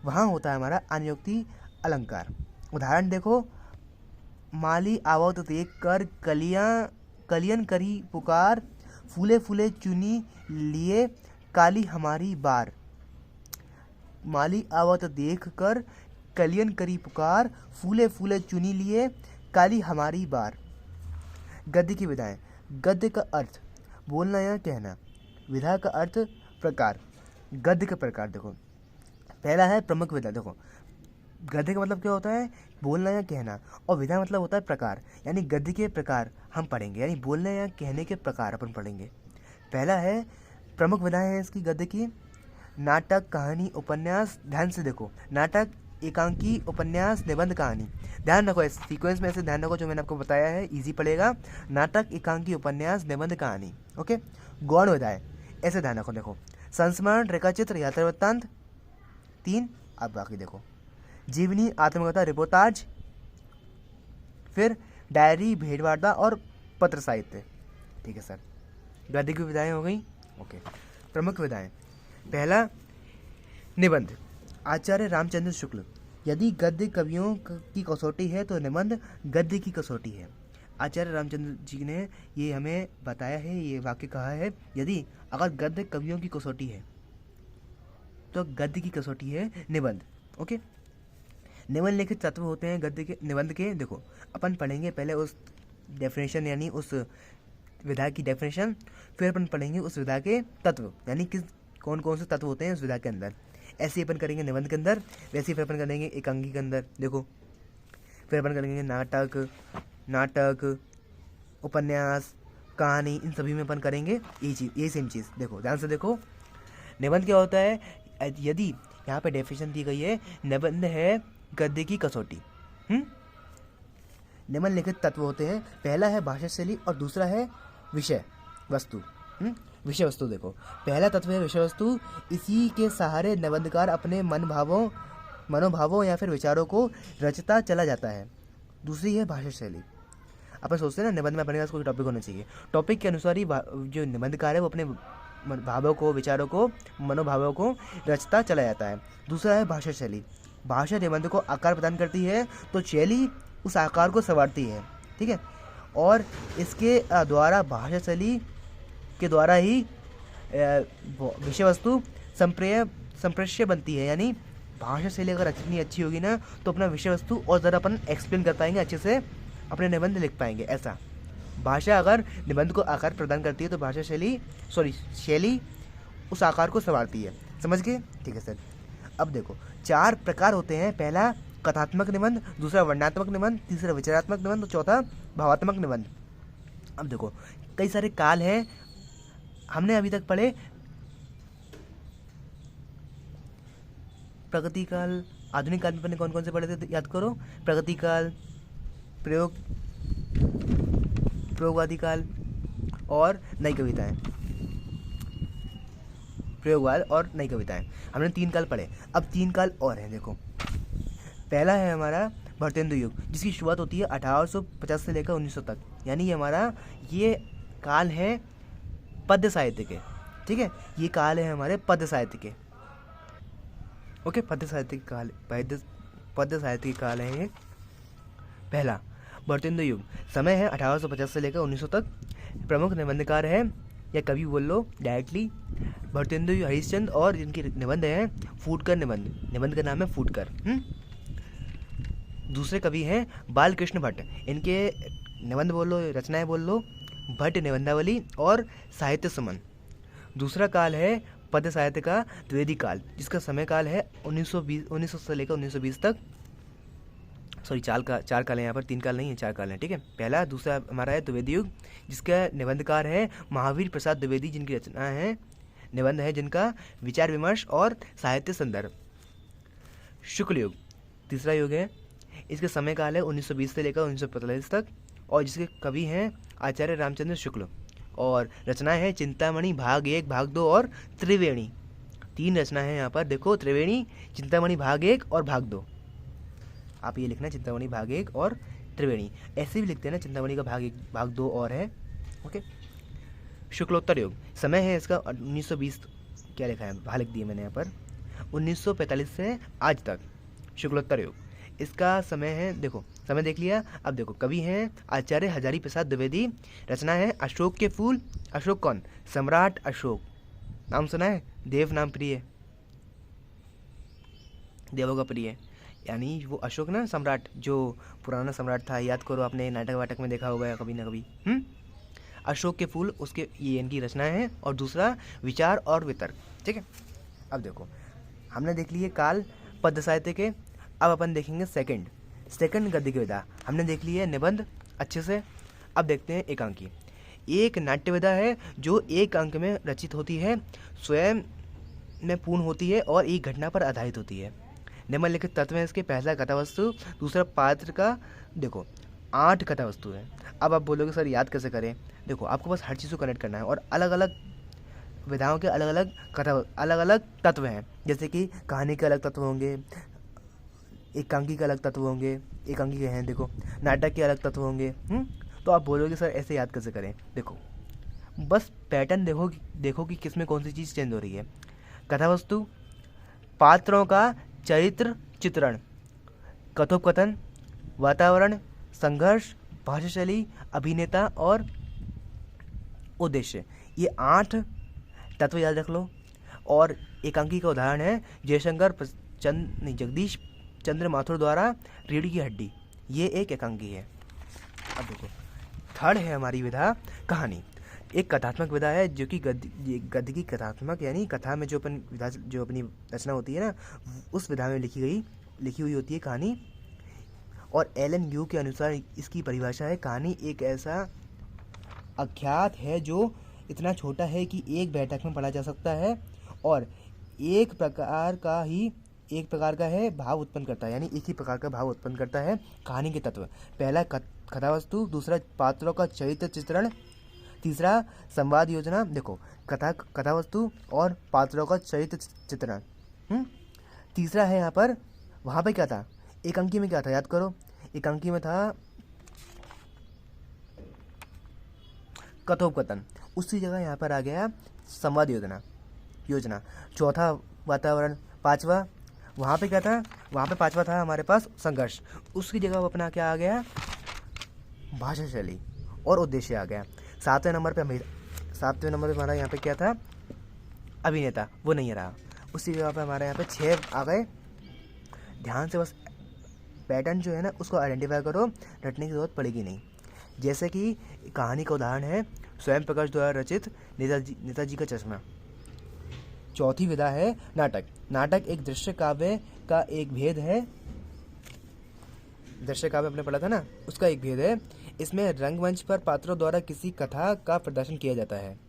वहाँ होता है हमारा अनुक्ति अलंकार। उदाहरण देखो, माली आवत देख कर कलियन करी पुकार, फूले फूले चुनी लिए काली हमारी बार। माली आवत देख कर कलियन करी पुकार, फूले फूले चुनी लिए काली हमारी बार। गद्य की विधाएं, गद्य का अर्थ बोलना या कहना, विधा का अर्थ प्रकार। गद्य के प्रकार देखो, पहला है प्रमुख विधा। देखो गद्य का मतलब क्या होता है, बोलना या कहना, और विधा मतलब होता है प्रकार, यानी गद्य के प्रकार हम पढ़ेंगे, यानी बोलने या कहने के प्रकार अपन पढ़ेंगे। पहला है प्रमुख विधाएं हैं इसकी गद्य की, नाटक, कहानी, उपन्यास। ध्यान से देखो, नाटक, एकांकी, उपन्यास, निबंध, कहानी। ध्यान रखो, इस सीक्वेंस में से ध्यान रखो जो मैंने आपको बताया है, इजी पड़ेगा। नाटक, एकांकी, उपन्यास, निबंध, कहानी। ओके, गौण विधाएं ऐसे ध्यान रखो। देखो संस्मरण, रेखाचित्र, यात्रा वृत्तांत 3। अब बाकी देखो, जीवनी, आत्मकथा, रिपोर्टाज, फिर डायरी, भेंटवार्ता और पत्र साहित्य। ठीक है सर, गद्य की विधाएं हो गई। ओके, प्रमुख विधाएं, पहला निबंध, आचार्य रामचंद्र शुक्ल। यदि गद्य कवियों की कसौटी है तो निबंध गद्य की कसौटी है। आचार्य रामचंद्र जी ने ये हमें बताया है, ये वाक्य कहा है, यदि अगर गद्य कवियों की कसौटी है तो गद्य की कसौटी है निबंध। ओके, निबंध लिखित तत्व होते हैं गद्य के, निबंध के। देखो अपन पढ़ेंगे पहले उस डेफिनेशन यानी उस विधा की डेफिनेशन, फिर अपन पढ़ेंगे उस विधा के तत्व, यानी किस कौन कौन से तत्व होते हैं उस विधा के अंदर। ऐसे ही अपन करेंगे निबंध के अंदर, वैसे ही फिर अपन करेंगे एकांकी के अंदर। देखो फिर अपन करेंगे नाटक, उपन्यास, कहानी, इन सभी में अपन करेंगे ये चीज़, ये सेम चीज़। देखो ध्यान से देखो, निबंध क्या होता है, यदि यहाँ पे डेफिनेशन दी गई है, निबंध है गद्य की कसौटी। निम्नलिखित तत्व होते हैं, पहला है भाषा शैली और दूसरा है विषय वस्तु। विषय वस्तु देखो, पहला तत्व है विषय वस्तु, इसी के सहारे निबंधकार अपने मनोभावों या फिर विचारों को रचता चला जाता है। दूसरी है भाषा शैली। अपन सोचते हैं ना निबंध में अपने पास कोई टॉपिक होना चाहिए, टॉपिक के अनुसार ही जो निबंधकार है वो अपने भावों को, विचारों को, मनोभावों को रचता चला जाता है। दूसरा है भाषा शैली। भाषा निबंध को आकार प्रदान करती है, तो शैली उस आकार को संवारती है, ठीक है। और इसके द्वारा, भाषा शैली के द्वारा ही विषय वस्तु संप्रेष्य बनती है। यानी भाषा शैली अगर इतनी अच्छी होगी ना, तो अपना विषय वस्तु और ज़रा अपन एक्सप्लेन कर पाएंगे, अच्छे से अपने निबंध लिख पाएंगे। ऐसा भाषा अगर निबंध को आकार प्रदान करती है, तो भाषा शैली उस आकार को संवारती है। समझ गए? ठीक है सर। अब देखो 4 प्रकार होते हैं, पहला कथात्मक निबंध, दूसरा वर्णनात्मक निबंध, तीसरा विचारात्मक निबंध, चौथा भावात्मक निबंध। अब देखो कई सारे काल हैं, हमने अभी तक पढ़े प्रगति काल, आधुनिक काल में अपने कौन कौन से पढ़े थे, याद करो। प्रगति काल, प्रयोगवादी काल और नई कविताएं। प्रयोगवाद और नई कविताएं, हमने 3 काल पढ़े। अब 3 काल और हैं। देखो पहला है हमारा भारतेंदु युग, जिसकी शुरुआत होती है 1850 से लेकर 1900 तक। यानी ये काल है पद्य साहित्य के, ठीक है। ये काल है हमारे पद्य साहित्य के, ओके। पद्य साहित्य के काल है ये। पहला भारतेंदु युग, समय है 1850 से लेकर 1900 तक। प्रमुख निबंधकार है या कवि बोल लो डायरेक्टली, भारतेंदु हरिश्चंद्र, और जिनके निबंध हैं फूटकर निबंध का नाम है फूटकर। दूसरे कवि हैं बालकृष्ण भट्ट, इनके निबंध बोल लो, रचनाएं बोल लो, भट्ट निबंधावली और साहित्य सुमन। दूसरा काल है पद्य साहित्य का द्विवेदी काल, जिसका समय काल है 1900 से लेकर 1920 तक। सॉरी 4 काल है यहाँ पर, 3 काल नहीं है, 4 काल हैं, ठीक है। पहला, दूसरा हमारा है द्विवेदी युग, जिसका निबंधकार है महावीर प्रसाद द्विवेदी, जिनकी रचना है, निबंध है जिनका विचार विमर्श और साहित्य संदर्भ। शुक्ल युग तीसरा युग है, इसका समय काल है 1920 से लेकर 1945 तक, और जिसके कवि हैं आचार्य रामचंद्र शुक्ल, और रचनाएं हैं चिंतामणि भाग 1, भाग 2 और त्रिवेणी। 3 रचना है यहाँ पर, देखो त्रिवेणी, चिंतामणि भाग 1 और भाग 2। आप ये लिखना चिंतामणि भाग 1 और त्रिवेणी, ऐसे भी लिखते हैं ना, चिंतामणि का भाग 1, भाग 2 और है, ओके। शुक्लोत्तर युग, समय है इसका 1920, क्या लिखा है, भाग लिख दिया मैंने यहाँ पर, 1945 से आज तक शुक्लोत्तर युग। इसका समय है, देखो समय देख लिया। अब देखो कवि हैं आचार्य हजारी प्रसाद द्विवेदी, रचना है अशोक के फूल। अशोक कौन? सम्राट अशोक, नाम सुना है, देव नाम प्रिय, देवों का प्रिय, यानी वो अशोक ना, सम्राट, जो पुराना सम्राट था, याद करो, आपने नाटक वाटक में देखा होगा कभी ना कभी। अशोक के फूल, उसके ये इनकी रचनाएं हैं। और दूसरा विचार और वितर्क, ठीक है। अब देखो हमने देख लिए काल पद्य साहित्य के, अब अपन देखेंगे सेकंड गद्य की विधा। हमने देख ली है निबंध अच्छे से। अब देखते हैं एकांकी। एक नाट्य विधा है जो एक अंक में रचित होती है, स्वयं में पूर्ण होती है और एक घटना पर आधारित होती है। निम्नलिखित तत्व है इसके, पहला कथावस्तु, दूसरा पात्र का, देखो 8 कथावस्तु है। अब आप बोलोगे सर याद कैसे करें? देखो आपको बस हर चीज़ को कनेक्ट करना है, और अलग अलग विधाओं के अलग अलग तत्व हैं। जैसे कि कहानी के अलग तत्व होंगे, एकांकी के अलग तत्व होंगे, एकांकी के हैं देखो, नाटक के अलग तत्व होंगे। तो आप बोलोगे सर ऐसे याद कैसे करें? देखो बस पैटर्न देखो कि किस में कौन सी चीज़ चेंज हो रही है। कथावस्तु, पात्रों का चरित्र चित्रण, कथोपकथन, वातावरण, संघर्ष, भाषा शैली, अभिनेता और उद्देश्य, ये 8 तत्व याद रख लो। और एकांकी का उदाहरण है जयशंकर जगदीश चंद्र माथुर द्वारा रीढ़ की हड्डी, ये एक एकांकी है। अब देखो थर्ड है हमारी विधा कहानी। एक कथात्मक विधा है जो कि गद्य की कथात्मक यानी कथा में जो अपनी रचना होती है ना, उस विधा में लिखी हुई होती है कहानी। और एलन यू के अनुसार इसकी परिभाषा है, कहानी एक ऐसा अख्यात है जो इतना छोटा है कि एक बैठक में पढ़ा जा सकता है और एक प्रकार का है भाव उत्पन्न करता है, यानी एक ही प्रकार का भाव उत्पन्न करता है। कहानी के तत्व, पहला कथावस्तु, दूसरा पात्रों का चरित्र चित्रण, तीसरा संवाद योजना। देखो, कथावस्तु और पात्रों का चरित्र चित्रण। तीसरा है यहाँ पर, वहाँ पे क्या था, एक अंकी में क्या था याद करो, एक अंकी में था कथोपकथन, उसी जगह यहाँ पर आ गया संवाद योजना। चौथा वातावरण, पांचवा वहाँ पे क्या था, वहाँ पे पांचवा था हमारे पास संघर्ष, उसकी जगह अपना क्या आ गया, भाषा शैली और उद्देश्य आ गया। सातवें नंबर पे हमारा यहाँ पे क्या था, अभिनेता, वो नहीं रहा, उसी जगह पे हमारे यहाँ पे 6 आ गए। ध्यान से बस पैटर्न जो है ना उसको आइडेंटिफाई करो, रटने की जरूरत पड़ेगी नहीं। जैसे कि कहानी का उदाहरण है स्वयं प्रकाश द्वारा रचित नेताजी का चश्मा। चौथी विधा है नाटक। नाटक एक दृश्य काव्य का एक भेद है, दृश्य काव्य आपने पढ़ा था ना, उसका एक भेद है। इसमें रंगमंच पर पात्रों द्वारा किसी कथा का प्रदर्शन किया जाता है।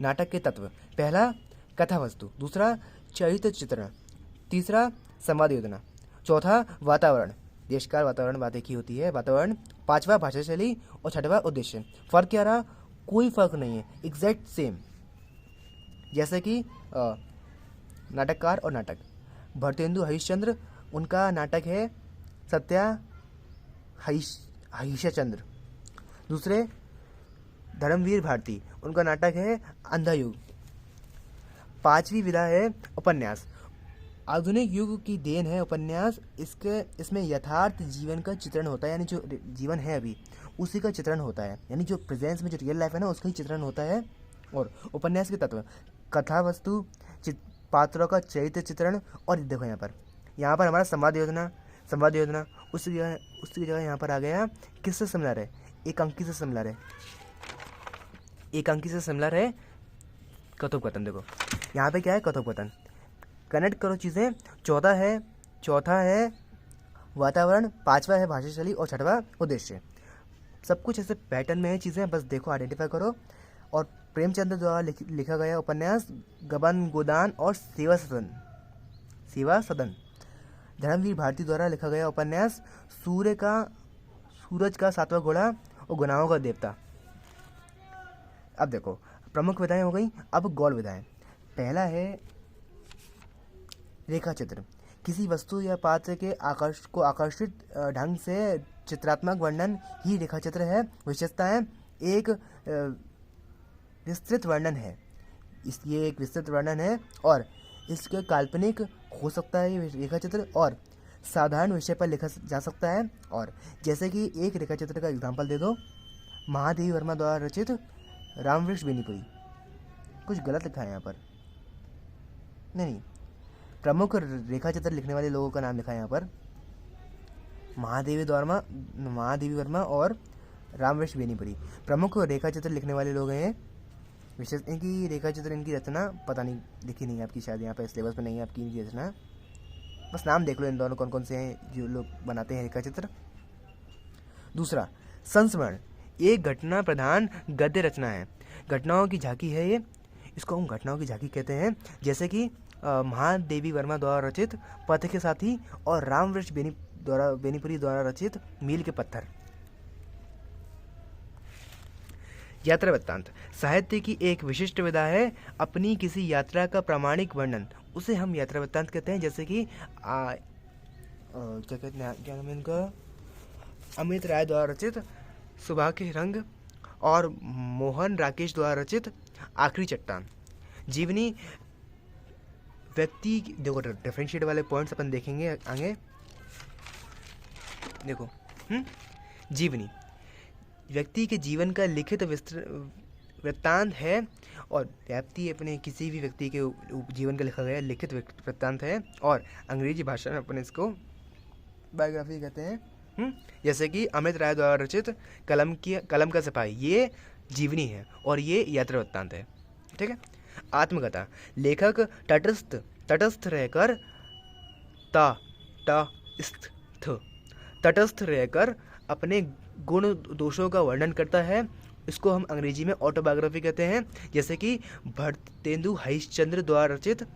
नाटक के तत्व, पहला कथा वस्तु, दूसरा चरित्र चित्रण, तीसरा संवाद योजना, चौथा वातावरण, देशकाल वातावरण बात एक ही होती है, वातावरण, पांचवा भाषा शैली और छठवा उद्देश्य। फर्क क्या रहा, कोई फर्क नहीं है, एग्जैक्ट सेम। जैसे कि नाटककार और नाटक, भारतेंदु हरिश्चंद्र, उनका नाटक है सत्या हरीशचंद्र। दूसरे धर्मवीर भारती, उनका नाटक है अंधा युग। पांचवी विधा है उपन्यास। आधुनिक युग की देन है उपन्यास। इसमें यथार्थ जीवन का चित्रण होता है, यानी जो जीवन है अभी उसी का चित्रण होता है, यानी जो प्रेजेंस में जो रियल लाइफ है ना उसका ही चित्रण होता है। और उपन्यास के तत्व, कथा वस्तु, पात्रों का चरित्र चित्रण, और देखो यहाँ पर हमारा संवाद योजना उसकी जगह यहाँ पर आ गया किससे सिमिलर है, एक अंकी से सिमिलर है कथोपकथन। देखो यहाँ पे क्या है, कथोपकथन, कनेक्ट करो चीज़ें। चौथा है वातावरण, पांचवा है भाषा शैली और छठवा उद्देश्य। सब कुछ ऐसे पैटर्न में है चीज़ें, बस देखो आइडेंटिफाई करो। और प्रेमचंद्र द्वारा लिखा गया उपन्यास गबन गोदान और सेवा सदन। धर्मवीर भारती द्वारा लिखा गया उपन्यास सूरज का सातवां घोड़ा और गुनाहों का देवता। अब देखो प्रमुख विधाएं हो गई, अब गौड़ विधाएं। पहला है रेखा चित्र, किसी वस्तु या पात्र के आकर्षित ढंग से चित्रात्मक वर्णन ही रेखा चित्र है। विशेषताएं, एक विस्तृत वर्णन है, ये एक विस्तृत वर्णन है और इसके काल्पनिक हो सकता है ये रेखा चित्र, और साधारण विषय पर लिखा जा सकता है। और जैसे कि एक रेखा चित्र का एग्जांपल दे दो, महादेवी वर्मा द्वारा रचित रामवृक्ष बेनीपुरी। कुछ गलत लिखा है यहाँ पर, नहीं, प्रमुख रेखा चित्र लिखने वाले लोगों का नाम लिखा है यहाँ पर, महादेवी वर्मा और रामवृक्ष बेनीपुरी प्रमुख रेखा चित्र लिखने वाले लोग हैं। विशेष इनकी रेखा चित्र, इनकी रचना पता नहीं लिखी नहीं है आपकी, शायद यहाँ पे सिलेबस में नहीं है आपकी इनकी रचना, बस नाम देख लो इन दोनों कौन कौन से हैं जो लोग बनाते हैं रेखा चित्र। दूसरा संस्मरण, एक घटना प्रधान गद्य रचना है, घटनाओं की झांकी है ये, इसको हम घटनाओं की झांकी कहते हैं। जैसे कि महादेवी वर्मा द्वारा रचित पथ के साथी और रामवृक्ष बेनीपुरी द्वारा रचित मील के पत्थर। यात्रा वृत्तांत, साहित्य की एक विशिष्ट विधा है अपनी किसी यात्रा का प्रामाणिक वर्णन, उसे हम यात्रा वृत्तांत कहते हैं। जैसे कि क्या कहते हैं, क्या नाम है इनका, अमित राय द्वारा रचित सुबह के रंग और मोहन राकेश द्वारा रचित आखिरी चट्टान। जीवनी, व्यक्ति, देखो डिफरेंशिएट वाले पॉइंट्स अपन देखेंगे आगे। देखो जीवनी व्यक्ति के जीवन का लिखित वृत्तांत है, और व्याप्ति अपने किसी भी व्यक्ति के जीवन का लिखा गया लिखित वृत्तांत है, और अंग्रेजी भाषा में अपन इसको बायोग्राफी कहते हैं। जैसे कि अमृत राय द्वारा रचित कलम का सिपाही, ये जीवनी है और ये यात्रा वृत्तांत है। ठीक है। आत्मकथा, लेखक तटस्थ रहकर ता टा स्थ थ तटस्थ रहकर अपने गुण दोषों का वर्णन करता है। इसको हम अंग्रेजी में ऑटोबायोग्राफी कहते हैं। जैसे कि भरतेंदु हरिश्चंद्र द्वारा रचित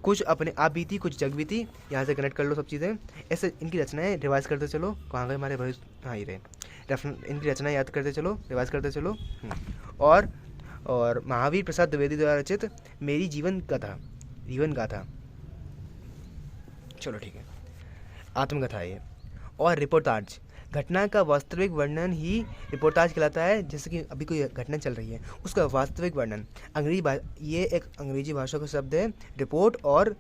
कुछ अपने आप बीती कुछ जग बीती, यहाँ से कनेक्ट कर लो सब चीज़ें। ऐसे इनकी रचनाएं रिवाइज करते चलो। कहाँ गए हमारे भविष्य, हाँ ये रहे। इनकी रचनाएं याद करते चलो, रिवाइज करते चलो। और महावीर प्रसाद द्विवेदी द्वारा रचित मेरी जीवन गाथा। चलो ठीक है। आत्मकथा है ये। और रिपोर्टाज, घटना का वास्तविक वर्णन ही रिपोर्टाज कहलाता है। जैसे कि अभी कोई घटना चल रही है उसका वास्तविक वर्णन। ये एक अंग्रेजी भाषा का शब्द है रिपोर्ट, और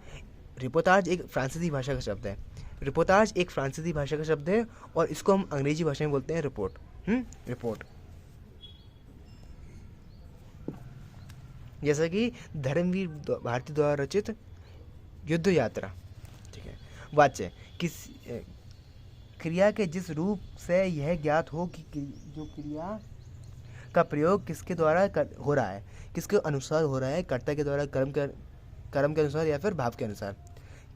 रिपोर्टाज एक फ्रांसीसी भाषा का शब्द है। रिपोर्टाज एक फ्रांसीसी भाषा का शब्द है और इसको हम अंग्रेजी भाषा में बोलते हैं रिपोर्ट। रिपोर्ट। जैसा कि धर्मवीर भारती द्वारा रचित युद्ध यात्रा। ठीक है। वाच्य, क्रिया के जिस रूप से यह ज्ञात हो कि जो क्रिया का प्रयोग किसके द्वारा हो रहा है, किसके अनुसार हो रहा है, कर्ता के द्वारा कर्म के अनुसार या फिर भाव के अनुसार,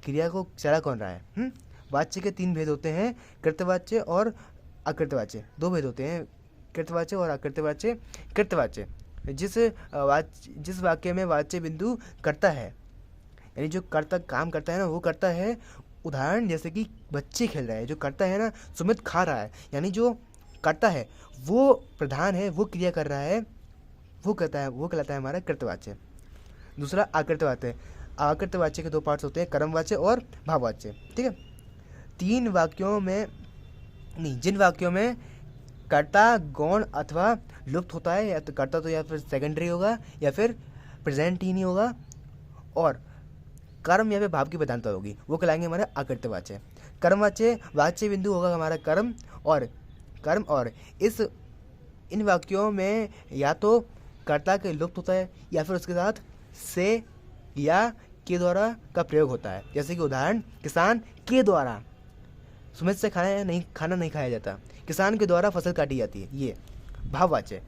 क्रिया को चला कौन रहा है। वाच्य के 3 भेद होते हैं, कृतवाच्य और अकृतवाच्य। 2 भेद होते हैं, कृतवाच्य और अकृतवाच्य। कृतवाच्य, जिस वाक्य में वाच्य बिंदु करता है, यानी जो कर्ता काम करता है ना वो करता है। उदाहरण जैसे कि बच्चे खेल रहे हैं, जो करता है ना सुमित खा रहा है, यानी जो करता है वो प्रधान है, वो क्रिया कर रहा है, वो कहलाता है हमारा कृतवाच्य। दूसरा आकृतवाच्य। आकृतवाच्य के 2 पार्ट्स होते हैं, कर्मवाच्य और भाववाच्य। ठीक है। जिन वाक्यों में कर्ता गौण अथवा लुप्त होता है, या तो कर्ता तो या फिर सेकेंडरी होगा या फिर प्रेजेंट ही नहीं होगा, और कर्म या फिर भाव की प्रधानता होगी, वो कहलाएंगे हमारा अकृतवाच्य। कर्मवाच्य, वाच्य बिंदु होगा हमारा कर्म, और इन वाक्यों में या तो कर्ता के लुप्त होता है या फिर उसके साथ से या के द्वारा का प्रयोग होता है। जैसे कि उदाहरण, किसान के द्वारा सुमित से खाना नहीं खाया जाता, किसान के द्वारा फसल काटी जाती है। ये भाववाच्य।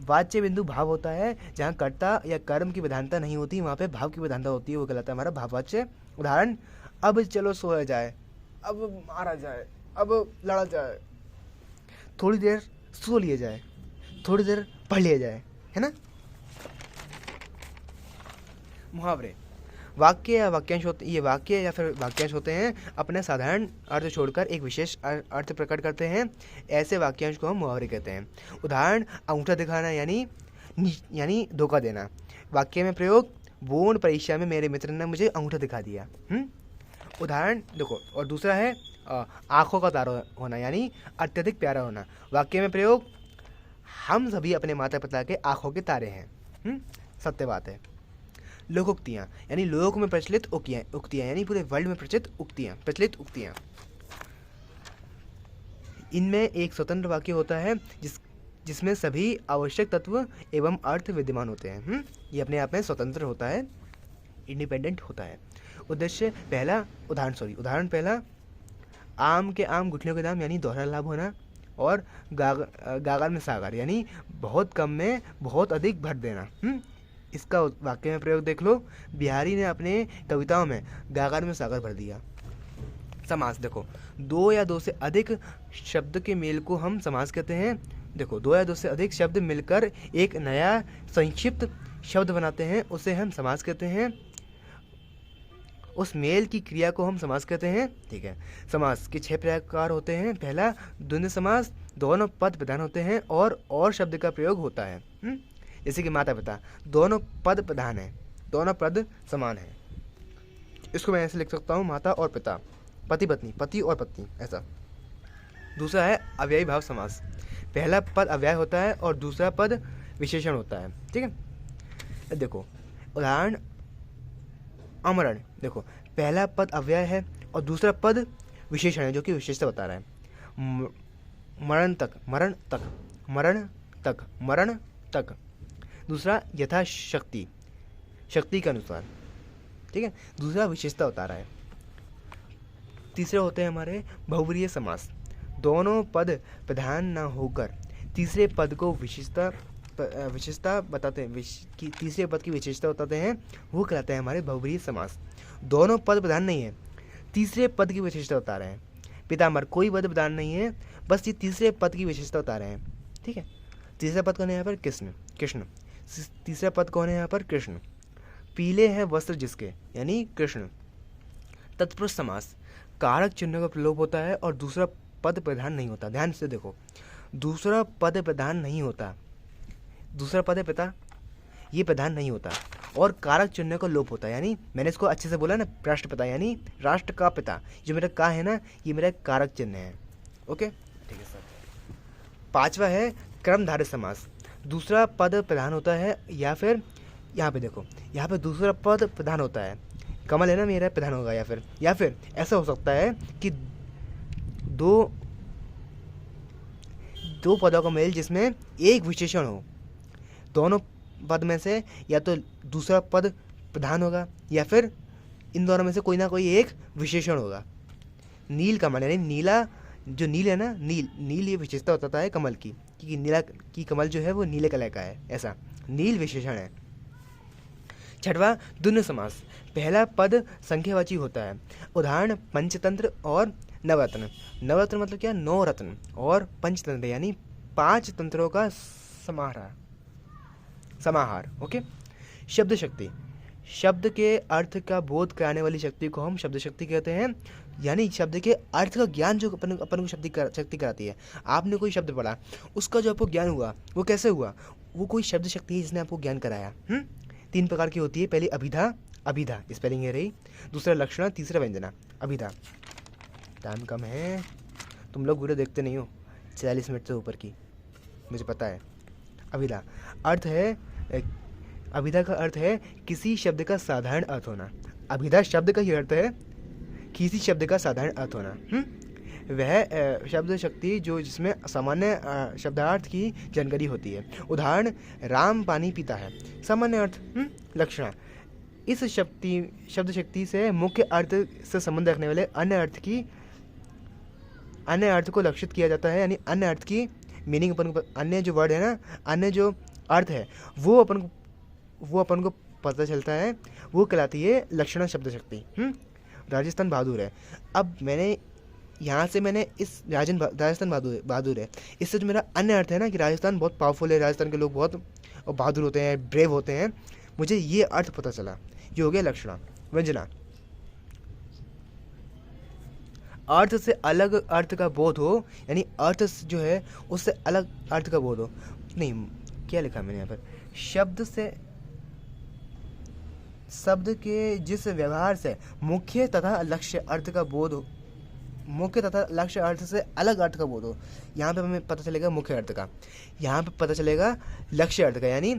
वाच्य बिंदु भाव होता है, जहाँ कर्ता या कर्म की प्रधानता नहीं होती वहाँ पे भाव की प्रधानता होती है, वो कहलाता है हमारा भाववाच्य। उदाहरण, अब चलो सोया जाए, अब मारा जाए, अब लड़ा जाए, थोड़ी देर सो लिया जाए, थोड़ी देर पढ़ लिया जाए, है ना। मुहावरे, वाक्य या वाक्यांश होते हैं, अपने साधारण अर्थ छोड़कर एक विशेष अर्थ प्रकट करते हैं। ऐसे वाक्यांश को हम मुहावरे कहते हैं। उदाहरण, अंगूठा दिखाना यानी धोखा देना। वाक्य में प्रयोग, बोर्ड परीक्षा में मेरे मित्र ने मुझे अंगूठा दिखा दिया। उदाहरण देखो। और दूसरा है आंखों का तारा होना, यानी अत्यधिक प्यारा होना। वाक्य में प्रयोग, हम सभी अपने माता पिता के आंखों के तारे हैं। सत्य बात है। लोकोक्तियाँ, यानी लोक में प्रचलित उक्तियाँ, यानी पूरे वर्ल्ड में प्रचलित उक्तियाँ। इनमें एक स्वतंत्र वाक्य होता है जिसमें सभी आवश्यक तत्व एवं अर्थ विद्यमान होते हैं। ये अपने आप में स्वतंत्र होता है, इंडिपेंडेंट होता है। उदाहरण पहला, आम के आम घुटनों के दाम, यानी दोहरा लाभ होना। और गागर में सागर, यानी बहुत कम में बहुत अधिक भर देना। इसका वाक्य में प्रयोग देख लो। बिहारी ने अपने कविताओं में गागर में सागर भर दिया। समास देखो, 2 या 2 से अधिक शब्द के मेल को हम समास कहते हैं। देखो, 2 या 2 से अधिक शब्द मिलकर एक नया संक्षिप्त शब्द बनाते हैं, उसे हम समास कहते हैं। उस मेल की क्रिया को हम समास कहते हैं। ठीक है। समास के 6 प्रकार होते हैं। पहला, द्वंद्व समास, दोनों पद प्रधान होते हैं और शब्द का प्रयोग होता है। जैसे कि माता पिता, दोनों पद प्रधान है, दोनों पद समान है। इसको मैं ऐसे लिख सकता हूँ, माता और पिता, पति पत्नी, पति और पत्नी, ऐसा। दूसरा है अव्ययी भाव समास। पहला पद अव्यय होता है और दूसरा पद विशेषण होता है। ठीक है। देखो, उदाहरण, अमरण। देखो, पहला पद अव्यय है और दूसरा पद विशेषण है, जो कि विशेषता बता रहा है। मरण तक। दूसरा यथाशक्ति, शक्ति के अनुसार। ठीक है। दूसरा विशेषता बता रहा है। तीसरे होते हैं हमारे बहुब्रीहि समास। दोनों पद प्रधान न होकर तीसरे पद को विशेषता बताते हैं, तीसरे पद की विशेषता बताते हैं, वो कहलाते हैं हमारे बहुब्रीहि समास। दोनों पद प्रधान नहीं है, तीसरे पद की विशेषता बता रहे हैं। पीताम्बर कोई पद प्रधान नहीं है, बस ये तीसरे पद की विशेषता बता रहे हैं। ठीक है, तीसरा पद कौन है यहाँ पर? कृष्ण। तीसरा पद कौन है यहाँ पर? कृष्ण। पीले हैं वस्त्र जिसके, यानी कृष्ण। तत्पुरुष समास, कारक चिन्ह का प्रलोप होता है और दूसरा पद प्रधान नहीं होता। ध्यान से देखो, दूसरा पद प्रधान नहीं होता, दूसरा पद है पिता, ये प्रधान नहीं होता, और कारक चिन्ह का लोप होता है। यानी मैंने इसको अच्छे से बोला ना, राष्ट्रपिता यानी राष्ट्र का पिता। जो मेरा का है ना, ये मेरा कारक चिन्ह है। ओके, ठीक है सर। पांचवा है क्रमधारय समास। दूसरा पद प्रधान होता है, या फिर यहाँ पे देखो, यहाँ पे दूसरा पद प्रधान होता है, कमल है ना मेरा, प्रधान होगा। या फिर ऐसा हो सकता है कि दो पदों का मेल जिसमें एक विशेषण हो। दोनों पद में से या तो दूसरा पद प्रधान होगा, या फिर इन दोनों में से कोई ना कोई एक विशेषण होगा। नील कमल, यानी नीला, जो नील है ना, नील ये विशेषता होता है कमल की, क्योंकि नीला की कमल जो है वो नीले कलर का है, ऐसा नील विशेषण है। छठवां द्वंद्व समास। पहला पद संख्यावाची होता है। उदाहरण पंचतंत्र और नवरत्न। नवरत्न मतलब क्या? 9 रत्न। और पंचतंत्र यानी 5 तंत्रों का समाहार। ओके। शब्द शक्ति, शब्द के अर्थ का बोध कराने वाली शक्ति को हम शब्द शक्ति कहते हैं। यानी शब्द के अर्थ का ज्ञान जो अपन को शक्ति कराती है। आपने कोई शब्द पढ़ा, उसका जो आपको ज्ञान हुआ वो कैसे हुआ? वो कोई शब्द शक्ति है जिसने आपको ज्ञान कराया। 3 प्रकार की होती है। पहली अभिधा स्पेलिंग है रही, दूसरा लक्षण, तीसरा व्यंजना। अभिधा। टाइम कम है, तुम लोग वीडियो देखते नहीं हो 40 मिनट से ऊपर की, मुझे पता है। अभिधा अर्थ है, अभिधा का अर्थ है किसी शब्द का साधारण अर्थ होना। अभिधा शब्द का ही अर्थ है किसी शब्द का साधारण अर्थ होना। वह शब्द शक्ति जो जिसमें सामान्य शब्दार्थ की जानकारी होती है। उदाहरण राम पानी पीता है, सामान्य अर्थ। लक्षण, इस शब्द शक्ति से मुख्य अर्थ से संबंध रखने वाले अन्य अर्थ को लक्षित किया जाता है। यानी अन्य अर्थ की मीनिंग अपन को, अन्य जो वर्ड है ना, अन्य जो अर्थ है वो अपन को पता चलता है, वो कहलाती है लक्षण शब्द शक्ति। राजस्थान बहादुर है। अब मैंने यहाँ से इस राजस्थान बहादुर है, इससे जो मेरा अन्य अर्थ है ना कि राजस्थान बहुत पावरफुल है, राजस्थान के लोग बहुत बहादुर होते हैं, ब्रेव होते हैं, मुझे ये अर्थ पता चला, ये हो गया लक्षण। व्यंजना, अर्थ से अलग अर्थ का बोध हो, यानी अर्थ जो है उससे अलग अर्थ का बोध हो। नहीं, क्या लिखा मैंने यहाँ पर? शब्द के जिस व्यवहार से मुख्य तथा लक्ष्य अर्थ का बोध हो, मुख्य तथा लक्ष्य अर्थ से अलग अर्थ का बोध हो। यहाँ पे हमें पता चलेगा मुख्य अर्थ का, यहाँ पे पता चलेगा लक्ष्य अर्थ का, यानी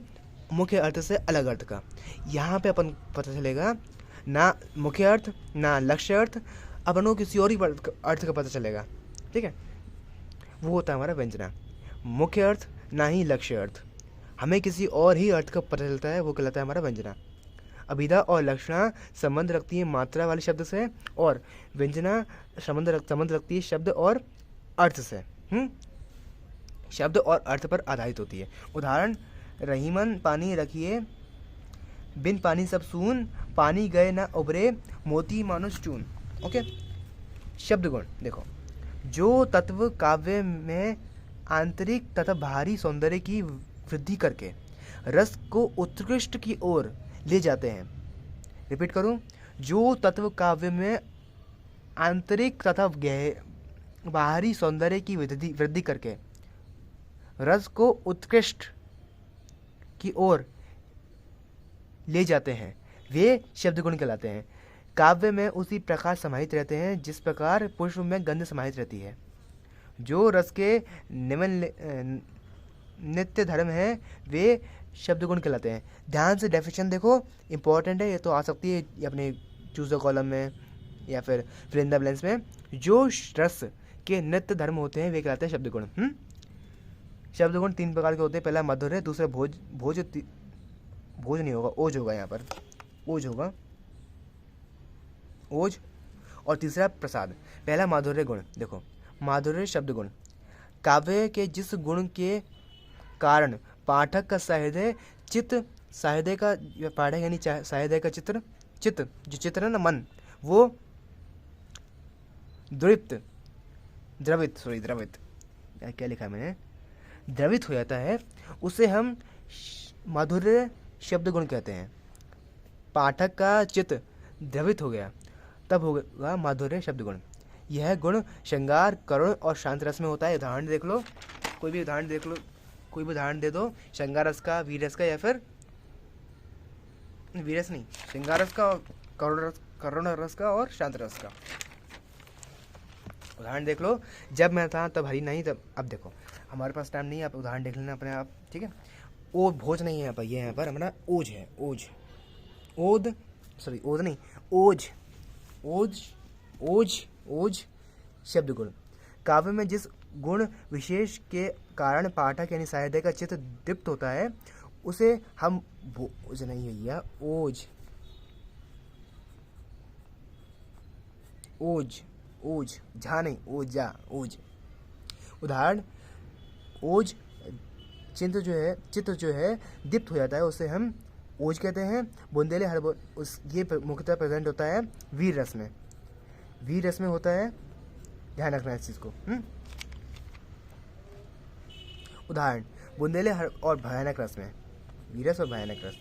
मुख्य अर्थ से अलग अर्थ का। यहाँ पे अपन पता चलेगा ना मुख्य अर्थ ना लक्ष्य अर्थ, अपन को किसी और ही अर्थ का पता चलेगा। ठीक है, वो होता है हमारा व्यंजना। मुख्य अर्थ ना ही लक्ष्य अर्थ, हमें किसी और ही अर्थ का पता चलता है, वो कहलाता है हमारा व्यंजना। अभिधा और लक्षणा संबंध रखती है मात्रा वाले शब्द से, और व्यंजना संबंध रखती है शब्द और अर्थ से। शब्द और अर्थ पर आधारित होती है। उदाहरण रहीमन पानी रखिए, बिन पानी सब सून, पानी गए ना उबरे, मोती मानुष चून। ओके। शब्द गुण देखो, जो तत्व काव्य में आंतरिक तथा बाहरी सौंदर्य की वृद्धि करके रस को उत्कृष्ट की ओर ले जाते हैं। रिपीट करूं, जो तत्व काव्य में आंतरिक तथा बाहरी सौंदर्य की वृद्धि करके रस को उत्कृष्ट की ओर ले जाते हैं, वे शब्द गुण कहलाते हैं। काव्य में उसी प्रकार समाहित रहते हैं जिस प्रकार पुष्प में गंध समाहित रहती है। जो रस के नित्य धर्म है, वे शब्द गुण कहलाते हैं। ध्यान से डेफिनेशन देखो, इंपॉर्टेंट है, ये तो आ सकती है अपने चूज द कॉलम में या फिर फिल इन द ब्लैंक्स में। जो रस के नित्य धर्म होते हैं वे कहलाते हैं शब्द गुण। शब्द गुण 3 प्रकार के होते हैं। पहला मधुर है, दूसरा भोज नहीं होगा, ओज होगा, यहाँ पर ओज होगा, ओज। और तीसरा प्रसाद। पहला माधुर्य गुण, देखो माधुर्य शब्द गुण, काव्य के जिस गुण के कारण पाठक का सहृदय चित्त, सहृदय का पाठक यानी सहृदय का चित्र, चित्त जो चित्र है ना मन, वो द्रवित द्रवित सॉरी द्रवित क्या लिखा है मैंने, द्रवित हो जाता है, उसे हम माधुर्य शब्द गुण कहते हैं। पाठक का चित्त द्रवित हो गया तब होगा माधुर्य शब्द गुण। यह गुण श्रृंगार, करुण और शांत रस में होता है। उदाहरण देख लो, कोई भी उदाहरण देख लो, कोई भी उदाहरण दे दो, श्रृंगार रस का, वीर रस का, या फिर वीर रस नहीं, श्रृंगार रस का, करुण रस का और शांत रस का। उदाहरण देख लो, जब मैं था तब हरी नहीं, तब अब देखो हमारे पास टाइम नहीं है, आप उदाहरण देख लेना अपने आप, ठीक है। ओ भोज नहीं है यहाँ पर, ये यहाँ पर हमारा ओज है, ओज, ओद सॉरी ओद नहीं, ओज, ओज ओज ओज शब्द गुण। काव्य में जिस गुण विशेष के कारण पाठक यानी साहित्य का चित्त दीप्त होता है, उसे हम भोज नहीं भैया, ओज, ओज, ओज, झा नहीं, ओजा, ओज। उदाहरण, ओज चित्त जो है दीप्त हो जाता है, उसे हम ओज कहते हैं। बुंदेले हर उस ये मुख्यतः प्रेजेंट होता है वीर रस में, वीर रस में होता है, ध्यान रखना है इस चीज को। उदाहरण, बुंदेले हर और भयानक रस में, वीरस और भयानक रस।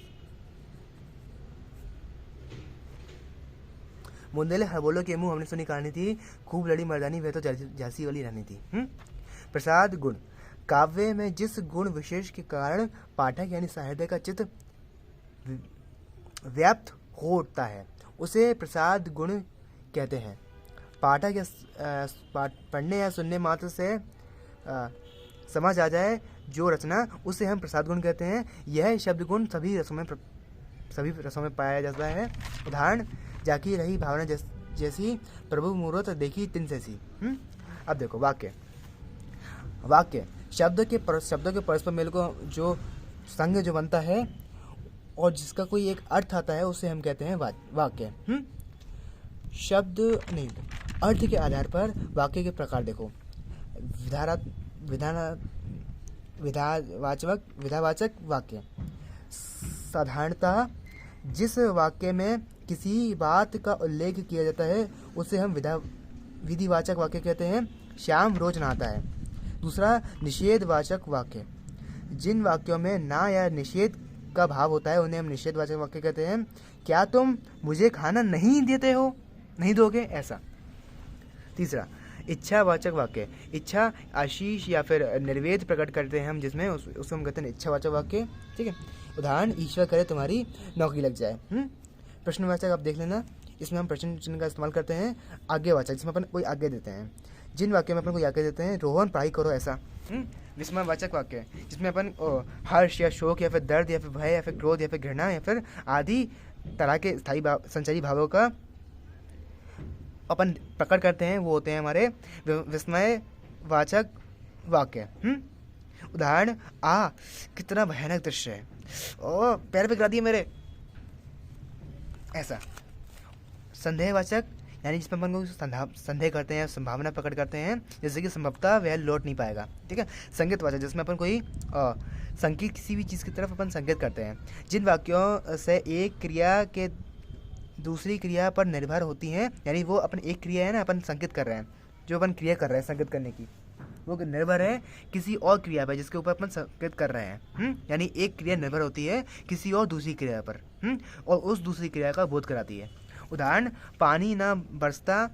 बुंदेले हरबोलो के मुंह, हमने सुनी कहानी थी, खूब लड़ी मर्दानी वह तो झांसी वाली रानी थी। प्रसाद गुण, काव्य में जिस गुण विशेष के कारण पाठक यानी साहित्य का चित्त व्याप्त हो उठता है, उसे प्रसाद गुण कहते हैं। पाठक या पढ़ने या सुनने मात्र से समझ आ जाए जो रचना, उसे हम प्रसाद गुण कहते हैं। यह शब्द गुण सभी रसों में पाया जाता है। उदाहरण, जाकी रही भावना जैसी, प्रभु मूर्त देखी तिन जैसी। अब देखो वाक्य, वाक्य शब्दों के परस्पर मेल को जो संग जो बनता है और जिसका कोई एक अर्थ आता है, उसे हम कहते हैं वाक्य। शब्द नहीं, अर्थ के आधार पर वाक्य के प्रकार देखो, विधावाचक वाक्य। साधारणतः जिस वाक्य में किसी बात का उल्लेख किया जाता है, उसे हम विधिवाचक वाक्य कहते हैं। श्याम रोज नहाता है। दूसरा, निषेधवाचक वाक्य, जिन वाक्यों में ना या निषेध का भाव होता है, उन्हें हम निषेधवाचक वाक्य कहते हैं। क्या तुम मुझे खाना नहीं देते हो, नहीं दोगे, ऐसा। तीसरा, इच्छावाचक वाक्य, इच्छा, आशीष या फिर निर्वेद प्रकट करते हैं हम, जिसमें उसको हम कहते हैं इच्छावाचक वाक्य, ठीक है। उदाहरण, ईश्वर करे तुम्हारी नौकरी लग जाए। प्रश्नवाचक आप देख लेना, इसमें हम प्रश्न चिन्ह का इस्तेमाल करते हैं। आज्ञावाचक, जिसमें अपन कोई आज्ञा देते हैं, जिन वाक्यों में अपन कोई आज्ञा देते हैं, रोहन पढ़ाई करो, ऐसा। विस्मयवाचक वाक्य, जिसमें अपन हर्ष या शोक या फिर दर्द या फिर भय या फिर क्रोध या फिर घृणा या फिर आदि तरह के स्थायी संचारी भावों का अपन प्रकट करते हैं, वो होते हैं हमारे विस्मयवाचक वाक्य। उदाहरण, कितना भयानक दृश्य है, ओ पैर पे गिरा दिए मेरे, ऐसा। संदेहवाचक, यानी जिसमें अपन को संदेह करते हैं, संभावना प्रकट करते हैं, जैसे कि संभवतः वह लौट नहीं पाएगा, ठीक है। संकेतवाचक, जिसमें अपन कोई संकेत, किसी भी चीज़ की तरफ अपन संकेत करते हैं। जिन वाक्यों से एक क्रिया के दूसरी क्रिया पर निर्भर होती हैं, यानी वो अपन एक क्रिया है ना, अपन संकेत कर रहे हैं, जो अपन क्रिया कर रहे हैं संकेत करने की, वो निर्भर है किसी और क्रिया पर जिसके ऊपर अपन संकेत कर रहे हैं। यानी एक क्रिया निर्भर होती है किसी और दूसरी क्रिया पर, और उस दूसरी क्रिया का बोध कराती है। उदाहरण, पानी ना बरसता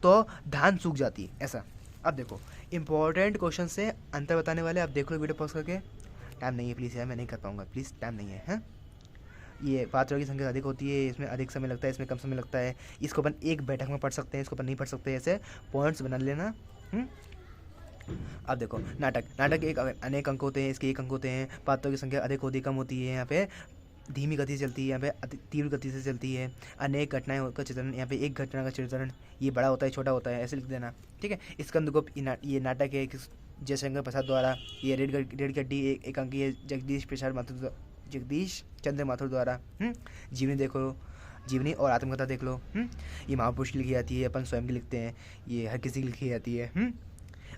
तो धान सूख जाती, ऐसा। अब देखो इंपॉर्टेंट क्वेश्चन से अंतर बताने वाले, आप देख लो वीडियो पॉज करके। टाइम नहीं है प्लीज़ यार, मैं नहीं कर पाऊंगा, प्लीज़ टाइम नहीं है। ये पात्रों की संख्या अधिक होती है, इसमें अधिक समय लगता है, इसमें कम समय लगता है, इसको अपन एक बैठक में पढ़ सकते हैं, इसको अपन नहीं पढ़ सकते, ऐसे पॉइंट्स बना लेना। अब देखो नाटक एक अनेक अंक होते हैं, इसके एक अंक होते हैं। पात्रों की संख्या अधिक होती कम होती है, यहाँ पे धीमी गति से चलती है, यहाँ पे तीव्र गति से चलती है। अनेक घटनाएं का चित्रण, यहाँ पे एक घटना का चित्रण, ये बड़ा होता है छोटा होता है, ऐसे लिख देना, ठीक है। स्कंदगुप्त ये नाटक है जयशंकर प्रसाद द्वारा, ये रेड गड्डी एक अंक है जगदीश चंद्र माथुर द्वारा। जीवनी देखो, जीवनी और आत्मकथा देख लो। ये महापुरुष की लिखी जाती है, अपन स्वयं की लिखते हैं, ये हर किसी की लिखी जाती है।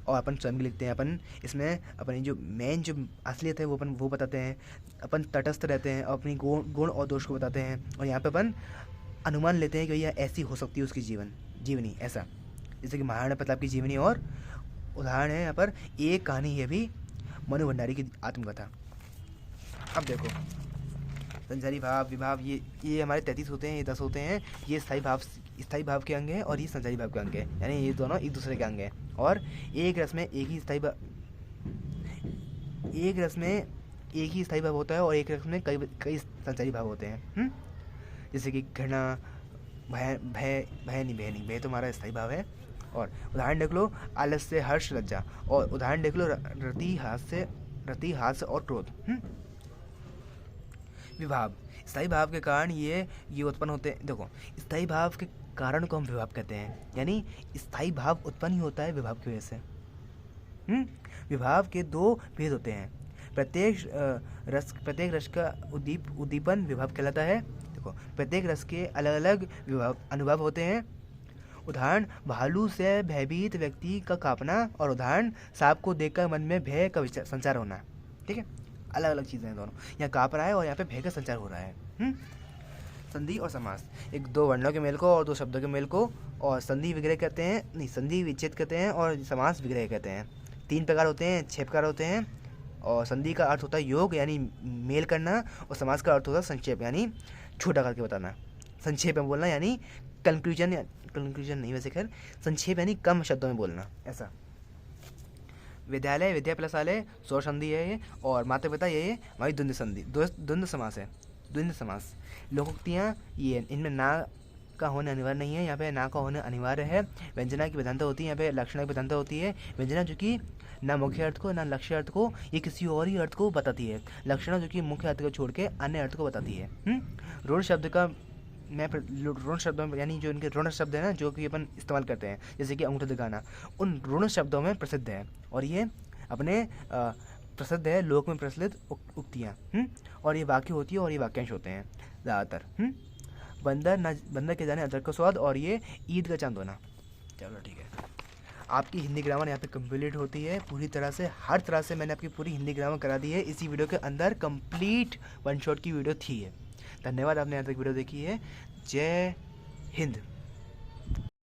और अपन स्वयं की लिखते हैं। अपन इसमें अपनी जो मेन जो असलियत है वो अपन वो बताते हैं। अपन तटस्थ रहते हैं और अपनी गुण और दोष को बताते हैं। और यहाँ पे अपन अनुमान लेते हैं कि भैया ऐसी हो सकती है उसकी जीवनी ऐसा। जैसे कि महाराणा प्रताप की जीवनी और उदाहरण है यहाँ पर एक कहानी है भी मनु भंडारी की आत्मकथा। अब देखो संचारी भाव विभाव ये हमारे 33 होते हैं, ये 10 होते हैं। ये स्थायी भाव के अंग हैं और ये संचारी भाव के अंग हैं, यानी ये दोनों एक दूसरे के अंग हैं। और एक रस में एक ही स्थायी भाव होता है और एक रस में कई संचारी भाव होते हैं। जैसे कि घृणा, भय तो हमारा स्थायी भाव है। और उदाहरण देख लो आलस्य, हर्ष, लज्जा। और उदाहरण देख लो रति, हास्य और क्रोध। विभाव, स्थायी भाव के कारण ये उत्पन्न होते हैं। देखो स्थायी भाव के कारण को हम विभाव कहते हैं, यानी स्थायी भाव उत्पन्न ही होता है विभाव की वजह से। विभाव के 2 भेद होते हैं। प्रत्येक रस का उद्दीपन विभाव कहलाता है। देखो प्रत्येक रस के अलग अलग अनुभव होते हैं। उदाहरण भालू से भयभीत व्यक्ति का कांपना और उदाहरण सांप को देखकर मन में भय का संचार होना। ठीक है, अलग अलग चीज़ें हैं दोनों। यहाँ काँप रहा है और यहाँ पे भय का संचार हो रहा है। संधि और समास, एक 2 वर्णों के मेल को और 2 शब्दों के मेल को और संधि विग्रह कहते हैं, नहीं संधि विच्छेद कहते हैं और समास विग्रह कहते हैं। 3 प्रकार होते हैं, 6 प्रकार होते हैं। और संधि का अर्थ होता है योग यानी मेल करना, और समास का अर्थ होता है संक्षेप यानी छोटा करके बताना। संक्षेप में बोलना यानी कंक्लूजन नहीं, वैसे खैर संक्षेप यानी कम शब्दों में बोलना ऐसा। विद्यालय, विद्या प्लस आलय, स्वर संधि है ये। और माता पिता ये हमारी द्वंद्व संधि, द्वंद्व समास है। द्वंद्व समास लोकोक्तियाँ ये, इनमें ना का होना अनिवार्य नहीं है, यहाँ पे ना का होना अनिवार्य है। व्यंजना की प्रधानता होती है, यहाँ पे लक्षणा की प्रधानता होती है। व्यंजना जो कि ना मुख्य अर्थ को ना लक्ष्य अर्थ को, ये किसी और ही अर्थ को बताती है। लक्षणा जो कि मुख्य अर्थ को छोड़ के अन्य अर्थ को बताती है। ऋण शब्द का ऋण शब्दों में यानी जो इनके ऋण शब्द है ना जो कि अपन इस्तेमाल करते हैं, जैसे कि अंगूठा दिखाना, उन ऋण शब्दों में प्रसिद्ध है। और ये अपने प्रसिद्ध है लोक में प्रचलित उक्तियाँ। और ये वाक्य होती है और ये वाक्यांश होते हैं ज़्यादातर। बंदर के जाने अदरक का स्वाद और ये ईद का चांद होना। चलो ठीक है, आपकी हिंदी ग्रामर यहाँ पे कंप्लीट होती है पूरी तरह से। हर तरह से मैंने आपकी पूरी हिंदी ग्रामर करा दी है। इसी वीडियो के अंदर कंप्लीट 1 शॉट की वीडियो थी है। धन्यवाद आपने यहाँ तक वीडियो देखी है। जय हिंद।